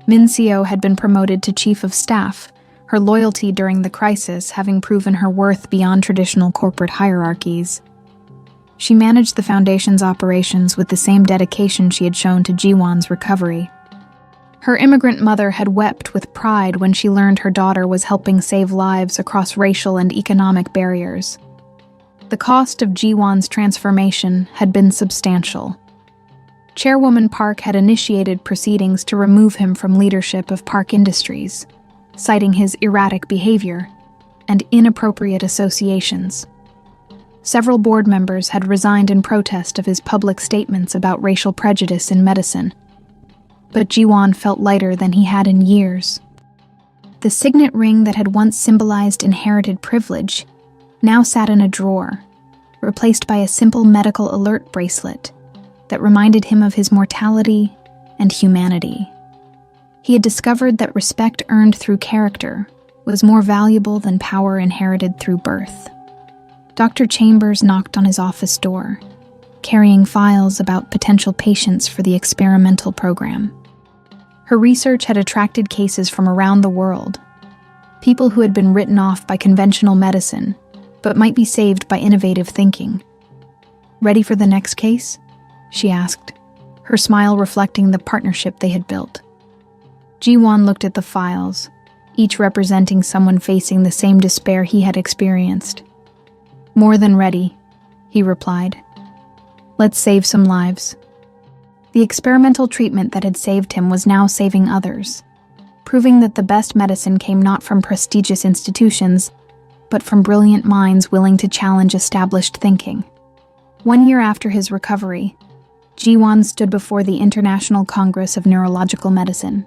Min Seo had been promoted to chief of staff, her loyalty during the crisis having proven her worth beyond traditional corporate hierarchies. She managed the Foundation's operations with the same dedication she had shown to Ji-won's recovery. Her immigrant mother had wept with pride when she learned her daughter was helping save lives across racial and economic barriers. The cost of Ji-won's transformation had been substantial. Chairwoman Park had initiated proceedings to remove him from leadership of Park Industries, citing his erratic behavior and inappropriate associations. Several board members had resigned in protest of his public statements about racial prejudice in medicine. But Ji-won felt lighter than he had in years. The signet ring that had once symbolized inherited privilege now sat in a drawer, replaced by a simple medical alert bracelet that reminded him of his mortality and humanity. He had discovered that respect earned through character was more valuable than power inherited through birth. Dr. Chambers knocked on his office door, carrying files about potential patients for the experimental program. Her research had attracted cases from around the world, people who had been written off by conventional medicine, but might be saved by innovative thinking. "Ready for the next case?" she asked, her smile reflecting the partnership they had built. Ji-won looked at the files, each representing someone facing the same despair he had experienced. "More than ready," he replied. "Let's save some lives." The experimental treatment that had saved him was now saving others, proving that the best medicine came not from prestigious institutions, but from brilliant minds willing to challenge established thinking. 1 year after his recovery, Ji-won stood before the International Congress of Neurological Medicine.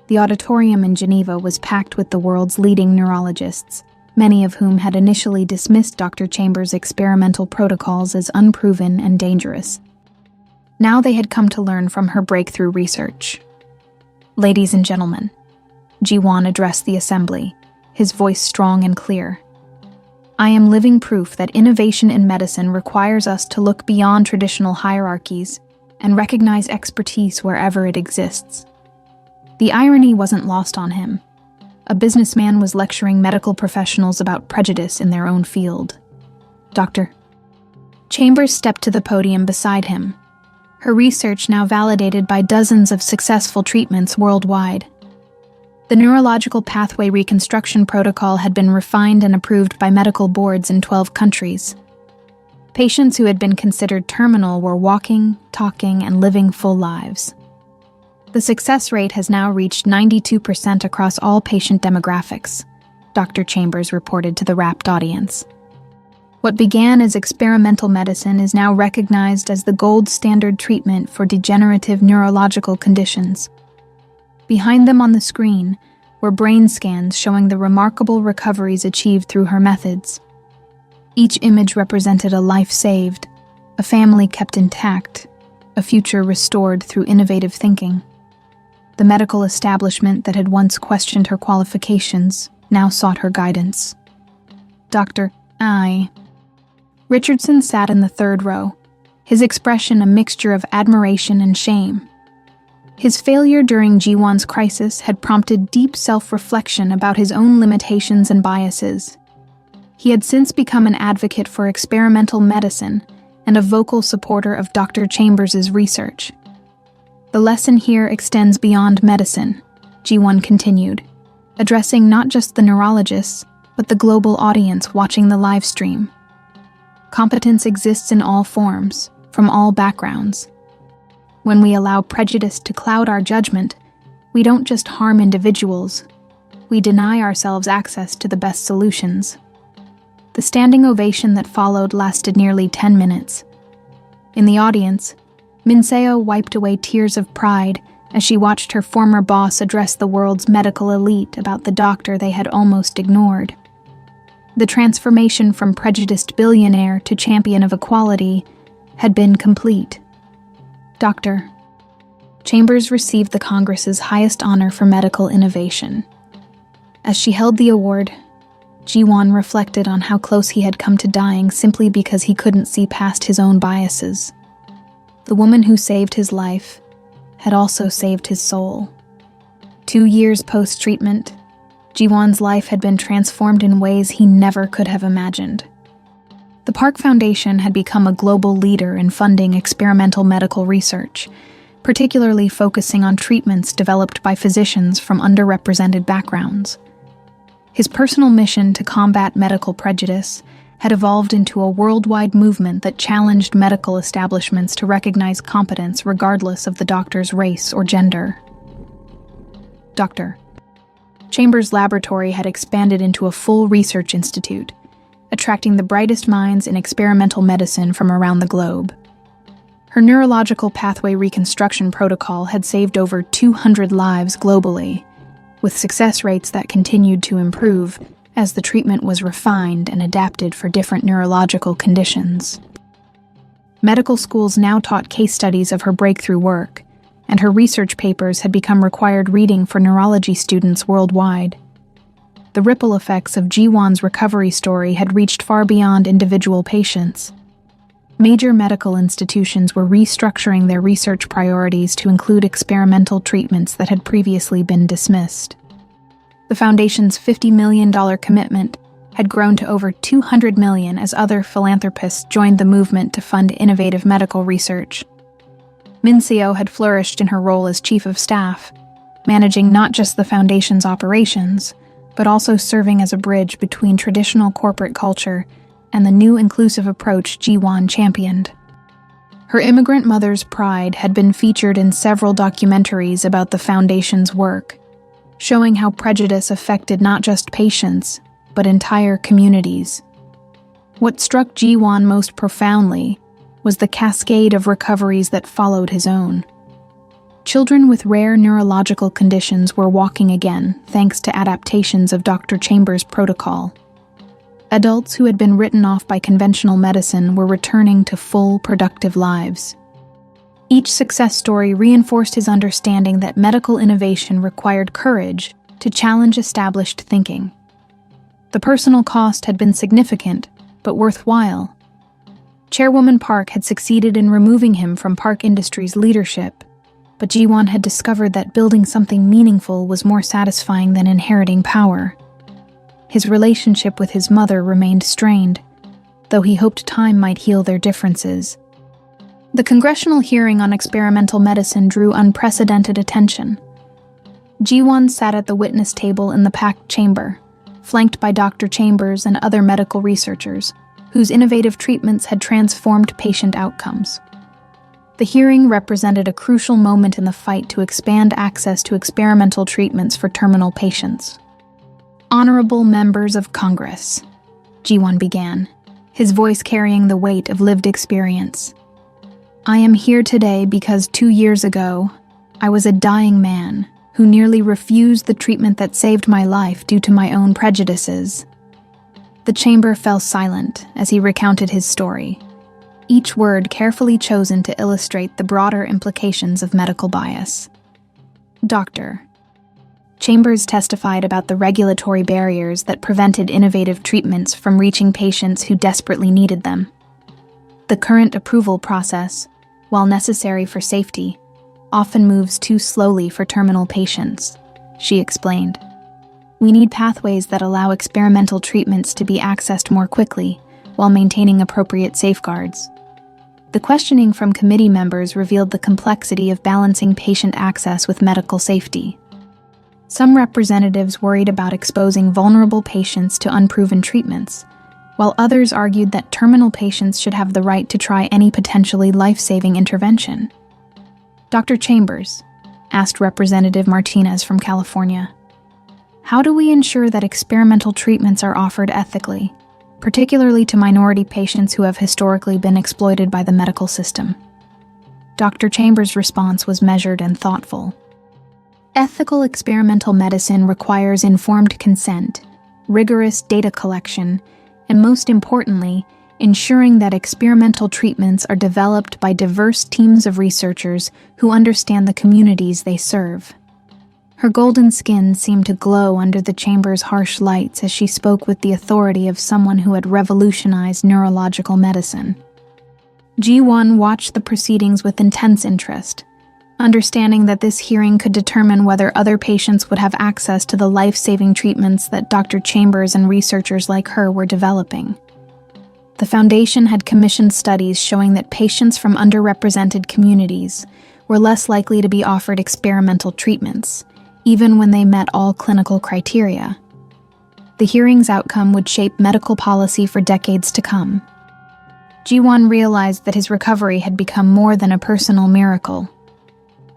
The auditorium in Geneva was packed with the world's leading neurologists, many of whom had initially dismissed Dr. Chambers' experimental protocols as unproven and dangerous. Now they had come to learn from her breakthrough research. "Ladies and gentlemen," Ji-won addressed the assembly, his voice strong and clear. "I am living proof that innovation in medicine requires us to look beyond traditional hierarchies and recognize expertise wherever it exists." The irony wasn't lost on him. A businessman was lecturing medical professionals about prejudice in their own field. "Dr." Chambers stepped to the podium beside him, her research now validated by dozens of successful treatments worldwide. The neurological pathway reconstruction protocol had been refined and approved by medical boards in 12 countries. Patients who had been considered terminal were walking, talking, and living full lives. The success rate has now reached 92% across all patient demographics, Dr. Chambers reported to the rapt audience. What began as experimental medicine is now recognized as the gold standard treatment for degenerative neurological conditions. Behind them on the screen were brain scans showing the remarkable recoveries achieved through her methods. Each image represented a life saved, a family kept intact, a future restored through innovative thinking. The medical establishment that had once questioned her qualifications now sought her guidance. Dr. I. Richardson sat in the third row, his expression a mixture of admiration and shame. His failure during Ji-won's crisis had prompted deep self-reflection about his own limitations and biases. He had since become an advocate for experimental medicine and a vocal supporter of Dr. Chambers' research. "The lesson here extends beyond medicine," Ji-won continued, addressing not just the neurologists, but the global audience watching the live stream. "Competence exists in all forms, from all backgrounds. When we allow prejudice to cloud our judgment, we don't just harm individuals, we deny ourselves access to the best solutions." The standing ovation that followed lasted nearly 10 minutes. In the audience, Minseo wiped away tears of pride as she watched her former boss address the world's medical elite about the doctor they had almost ignored. The transformation from prejudiced billionaire to champion of equality had been complete. Dr. Chambers received the Congress's highest honor for medical innovation. As she held the award, Ji-won reflected on how close he had come to dying simply because he couldn't see past his own biases. The woman who saved his life had also saved his soul. 2 years post-treatment, Ji-won's life had been transformed in ways he never could have imagined. The Park Foundation had become a global leader in funding experimental medical research, particularly focusing on treatments developed by physicians from underrepresented backgrounds. His personal mission to combat medical prejudice had evolved into a worldwide movement that challenged medical establishments to recognize competence regardless of the doctor's race or gender. Dr. Chambers' laboratory had expanded into a full research institute, attracting the brightest minds in experimental medicine from around the globe. Her neurological pathway reconstruction protocol had saved over 200 lives globally, with success rates that continued to improve as the treatment was refined and adapted for different neurological conditions. Medical schools now taught case studies of her breakthrough work, and her research papers had become required reading for neurology students worldwide. The ripple effects of Ji-won's recovery story had reached far beyond individual patients. Major medical institutions were restructuring their research priorities to include experimental treatments that had previously been dismissed. The Foundation's $50 million commitment had grown to over $200 million as other philanthropists joined the movement to fund innovative medical research. Min Seo had flourished in her role as chief of staff, managing not just the Foundation's operations, but also serving as a bridge between traditional corporate culture and the new inclusive approach Ji-won championed. Her immigrant mother's pride had been featured in several documentaries about the Foundation's work, showing how prejudice affected not just patients, but entire communities. What struck Ji-won most profoundly was the cascade of recoveries that followed his own. Children with rare neurological conditions were walking again, thanks to adaptations of Dr. Chambers' protocol. Adults who had been written off by conventional medicine were returning to full, productive lives. Each success story reinforced his understanding that medical innovation required courage to challenge established thinking. The personal cost had been significant, but worthwhile. Chairwoman Park had succeeded in removing him from Park Industries' leadership, but Ji-won had discovered that building something meaningful was more satisfying than inheriting power. His relationship with his mother remained strained, though he hoped time might heal their differences. The congressional hearing on experimental medicine drew unprecedented attention. Ji-won sat at the witness table in the packed chamber, flanked by Dr. Chambers and other medical researchers, whose innovative treatments had transformed patient outcomes. The hearing represented a crucial moment in the fight to expand access to experimental treatments for terminal patients. "Honorable members of Congress," Ji-won began, his voice carrying the weight of lived experience. "I am here today because 2 years ago, I was a dying man who nearly refused the treatment that saved my life due to my own prejudices." The chamber fell silent as he recounted his story, each word carefully chosen to illustrate the broader implications of medical bias. "Doctor." Chambers testified about the regulatory barriers that prevented innovative treatments from reaching patients who desperately needed them. "The current approval process, while necessary for safety, often moves too slowly for terminal patients," she explained. "We need pathways that allow experimental treatments to be accessed more quickly while maintaining appropriate safeguards." The questioning from committee members revealed the complexity of balancing patient access with medical safety. Some representatives worried about exposing vulnerable patients to unproven treatments, while others argued that terminal patients should have the right to try any potentially life-saving intervention. "Dr. Chambers," asked Representative Martinez from California, "how do we ensure that experimental treatments are offered ethically, particularly to minority patients who have historically been exploited by the medical system?" Dr. Chambers' response was measured and thoughtful. "Ethical experimental medicine requires informed consent, rigorous data collection, and most importantly, ensuring that experimental treatments are developed by diverse teams of researchers who understand the communities they serve." Her golden skin seemed to glow under the chamber's harsh lights as she spoke with the authority of someone who had revolutionized neurological medicine. Ji-won watched the proceedings with intense interest, understanding that this hearing could determine whether other patients would have access to the life-saving treatments that Dr. Chambers and researchers like her were developing. The Foundation had commissioned studies showing that patients from underrepresented communities were less likely to be offered experimental treatments, even when they met all clinical criteria. The hearing's outcome would shape medical policy for decades to come. Ji-won realized that his recovery had become more than a personal miracle.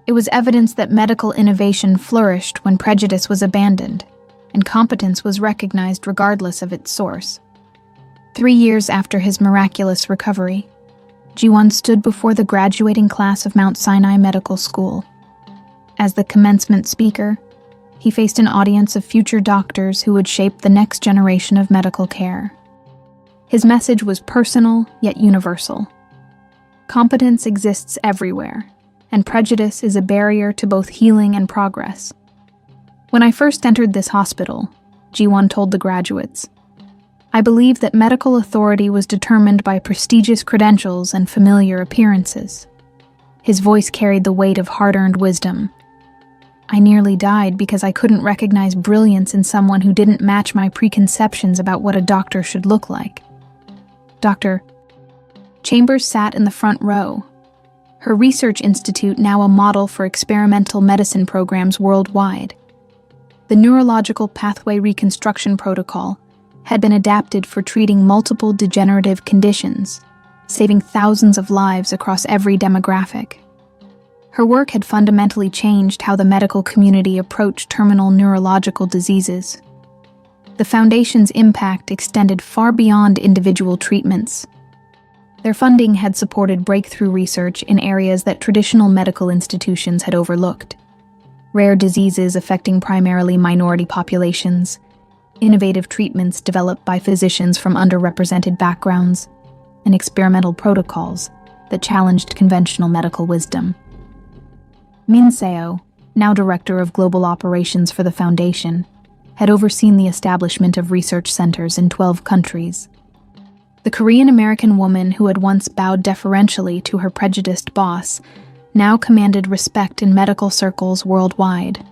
It was evidence that medical innovation flourished when prejudice was abandoned, and competence was recognized regardless of its source. 3 years after his miraculous recovery, Ji-won stood before the graduating class of Mount Sinai Medical School. As the commencement speaker, he faced an audience of future doctors who would shape the next generation of medical care. His message was personal yet universal. Competence exists everywhere, and prejudice is a barrier to both healing and progress. When I first entered this hospital, Ji-won told the graduates, I believed that medical authority was determined by prestigious credentials and familiar appearances. His voice carried the weight of hard-earned wisdom. I nearly died because I couldn't recognize brilliance in someone who didn't match my preconceptions about what a doctor should look like. Dr. Chambers sat in the front row. Her research institute now a model for experimental medicine programs worldwide. The neurological pathway reconstruction protocol had been adapted for treating multiple degenerative conditions, saving thousands of lives across every demographic. Her work had fundamentally changed how the medical community approached terminal neurological diseases. The Foundation's impact extended far beyond individual treatments. Their funding had supported breakthrough research in areas that traditional medical institutions had overlooked. Rare diseases affecting primarily minority populations, innovative treatments developed by physicians from underrepresented backgrounds, and experimental protocols that challenged conventional medical wisdom. Min Seo, now Director of Global Operations for the Foundation, had overseen the establishment of research centers in 12 countries. The Korean-American woman who had once bowed deferentially to her prejudiced boss now commanded respect in medical circles worldwide.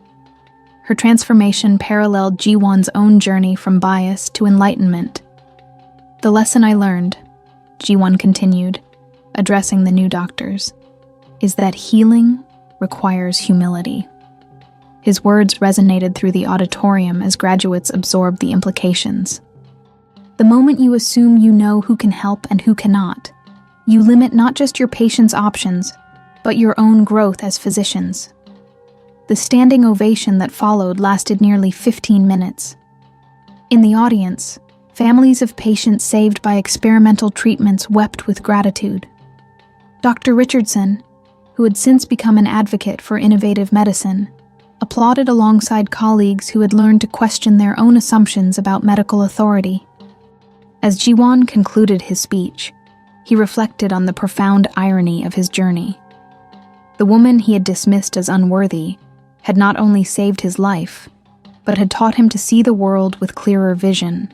Her transformation paralleled Ji-won's own journey from bias to enlightenment. The lesson I learned, Ji-won continued, addressing the new doctors, is that healing requires humility. His words resonated through the auditorium as graduates absorbed the implications. The moment you assume you know who can help and who cannot, you limit not just your patient's options, but your own growth as physicians. The standing ovation that followed lasted nearly 15 minutes. In the audience, families of patients saved by experimental treatments wept with gratitude. Dr. Richardson, who had since become an advocate for innovative medicine, applauded alongside colleagues who had learned to question their own assumptions about medical authority. As Ji-won concluded his speech, he reflected on the profound irony of his journey. The woman he had dismissed as unworthy had not only saved his life, but had taught him to see the world with clearer vision.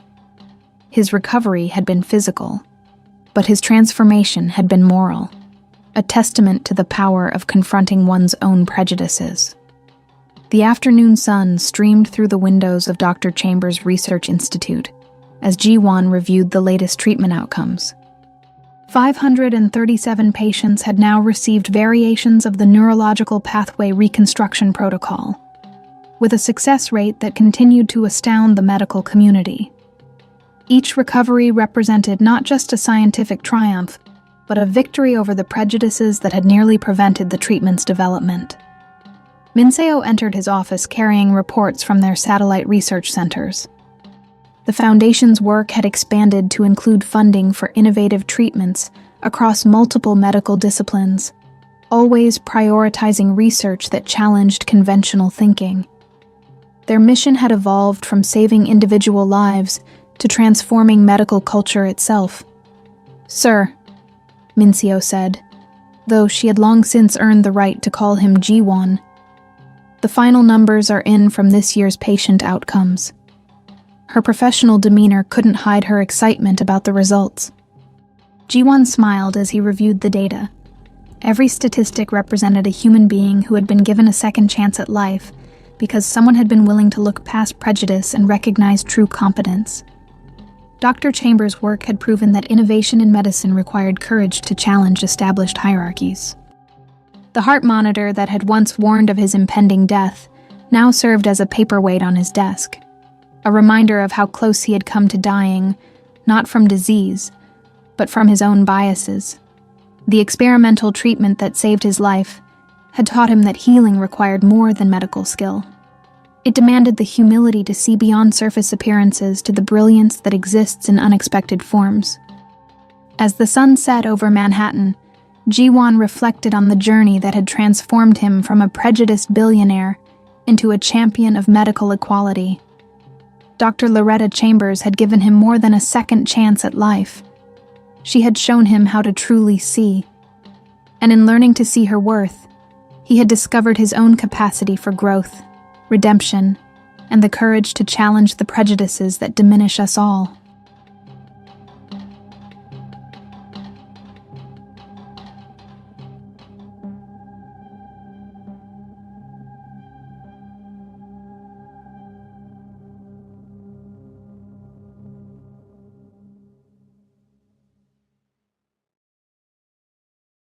His recovery had been physical, but his transformation had been moral, a testament to the power of confronting one's own prejudices. The afternoon sun streamed through the windows of Dr. Chambers' Research Institute as Ji-won reviewed the latest treatment outcomes. 537 patients had now received variations of the neurological pathway reconstruction protocol, with a success rate that continued to astound the medical community. Each recovery represented not just a scientific triumph, but a victory over the prejudices that had nearly prevented the treatment's development. Min Seo entered his office carrying reports from their satellite research centers. The Foundation's work had expanded to include funding for innovative treatments across multiple medical disciplines, always prioritizing research that challenged conventional thinking. Their mission had evolved from saving individual lives to transforming medical culture itself. "Sir," Min Seo said, though she had long since earned the right to call him Ji-won, "the final numbers are in from this year's patient outcomes." Her professional demeanor couldn't hide her excitement about the results. Ji-won smiled as he reviewed the data. Every statistic represented a human being who had been given a second chance at life because someone had been willing to look past prejudice and recognize true competence. Dr. Chambers' work had proven that innovation in medicine required courage to challenge established hierarchies. The heart monitor that had once warned of his impending death now served as a paperweight on his desk, a reminder of how close he had come to dying, not from disease, but from his own biases. The experimental treatment that saved his life had taught him that healing required more than medical skill. It demanded the humility to see beyond surface appearances to the brilliance that exists in unexpected forms. As the sun set over Manhattan, Ji-won reflected on the journey that had transformed him from a prejudiced billionaire into a champion of medical equality. Dr. Loretta Chambers had given him more than a second chance at life. She had shown him how to truly see. And in learning to see her worth, He had discovered his own capacity for growth, redemption, and the courage to challenge the prejudices that diminish us all.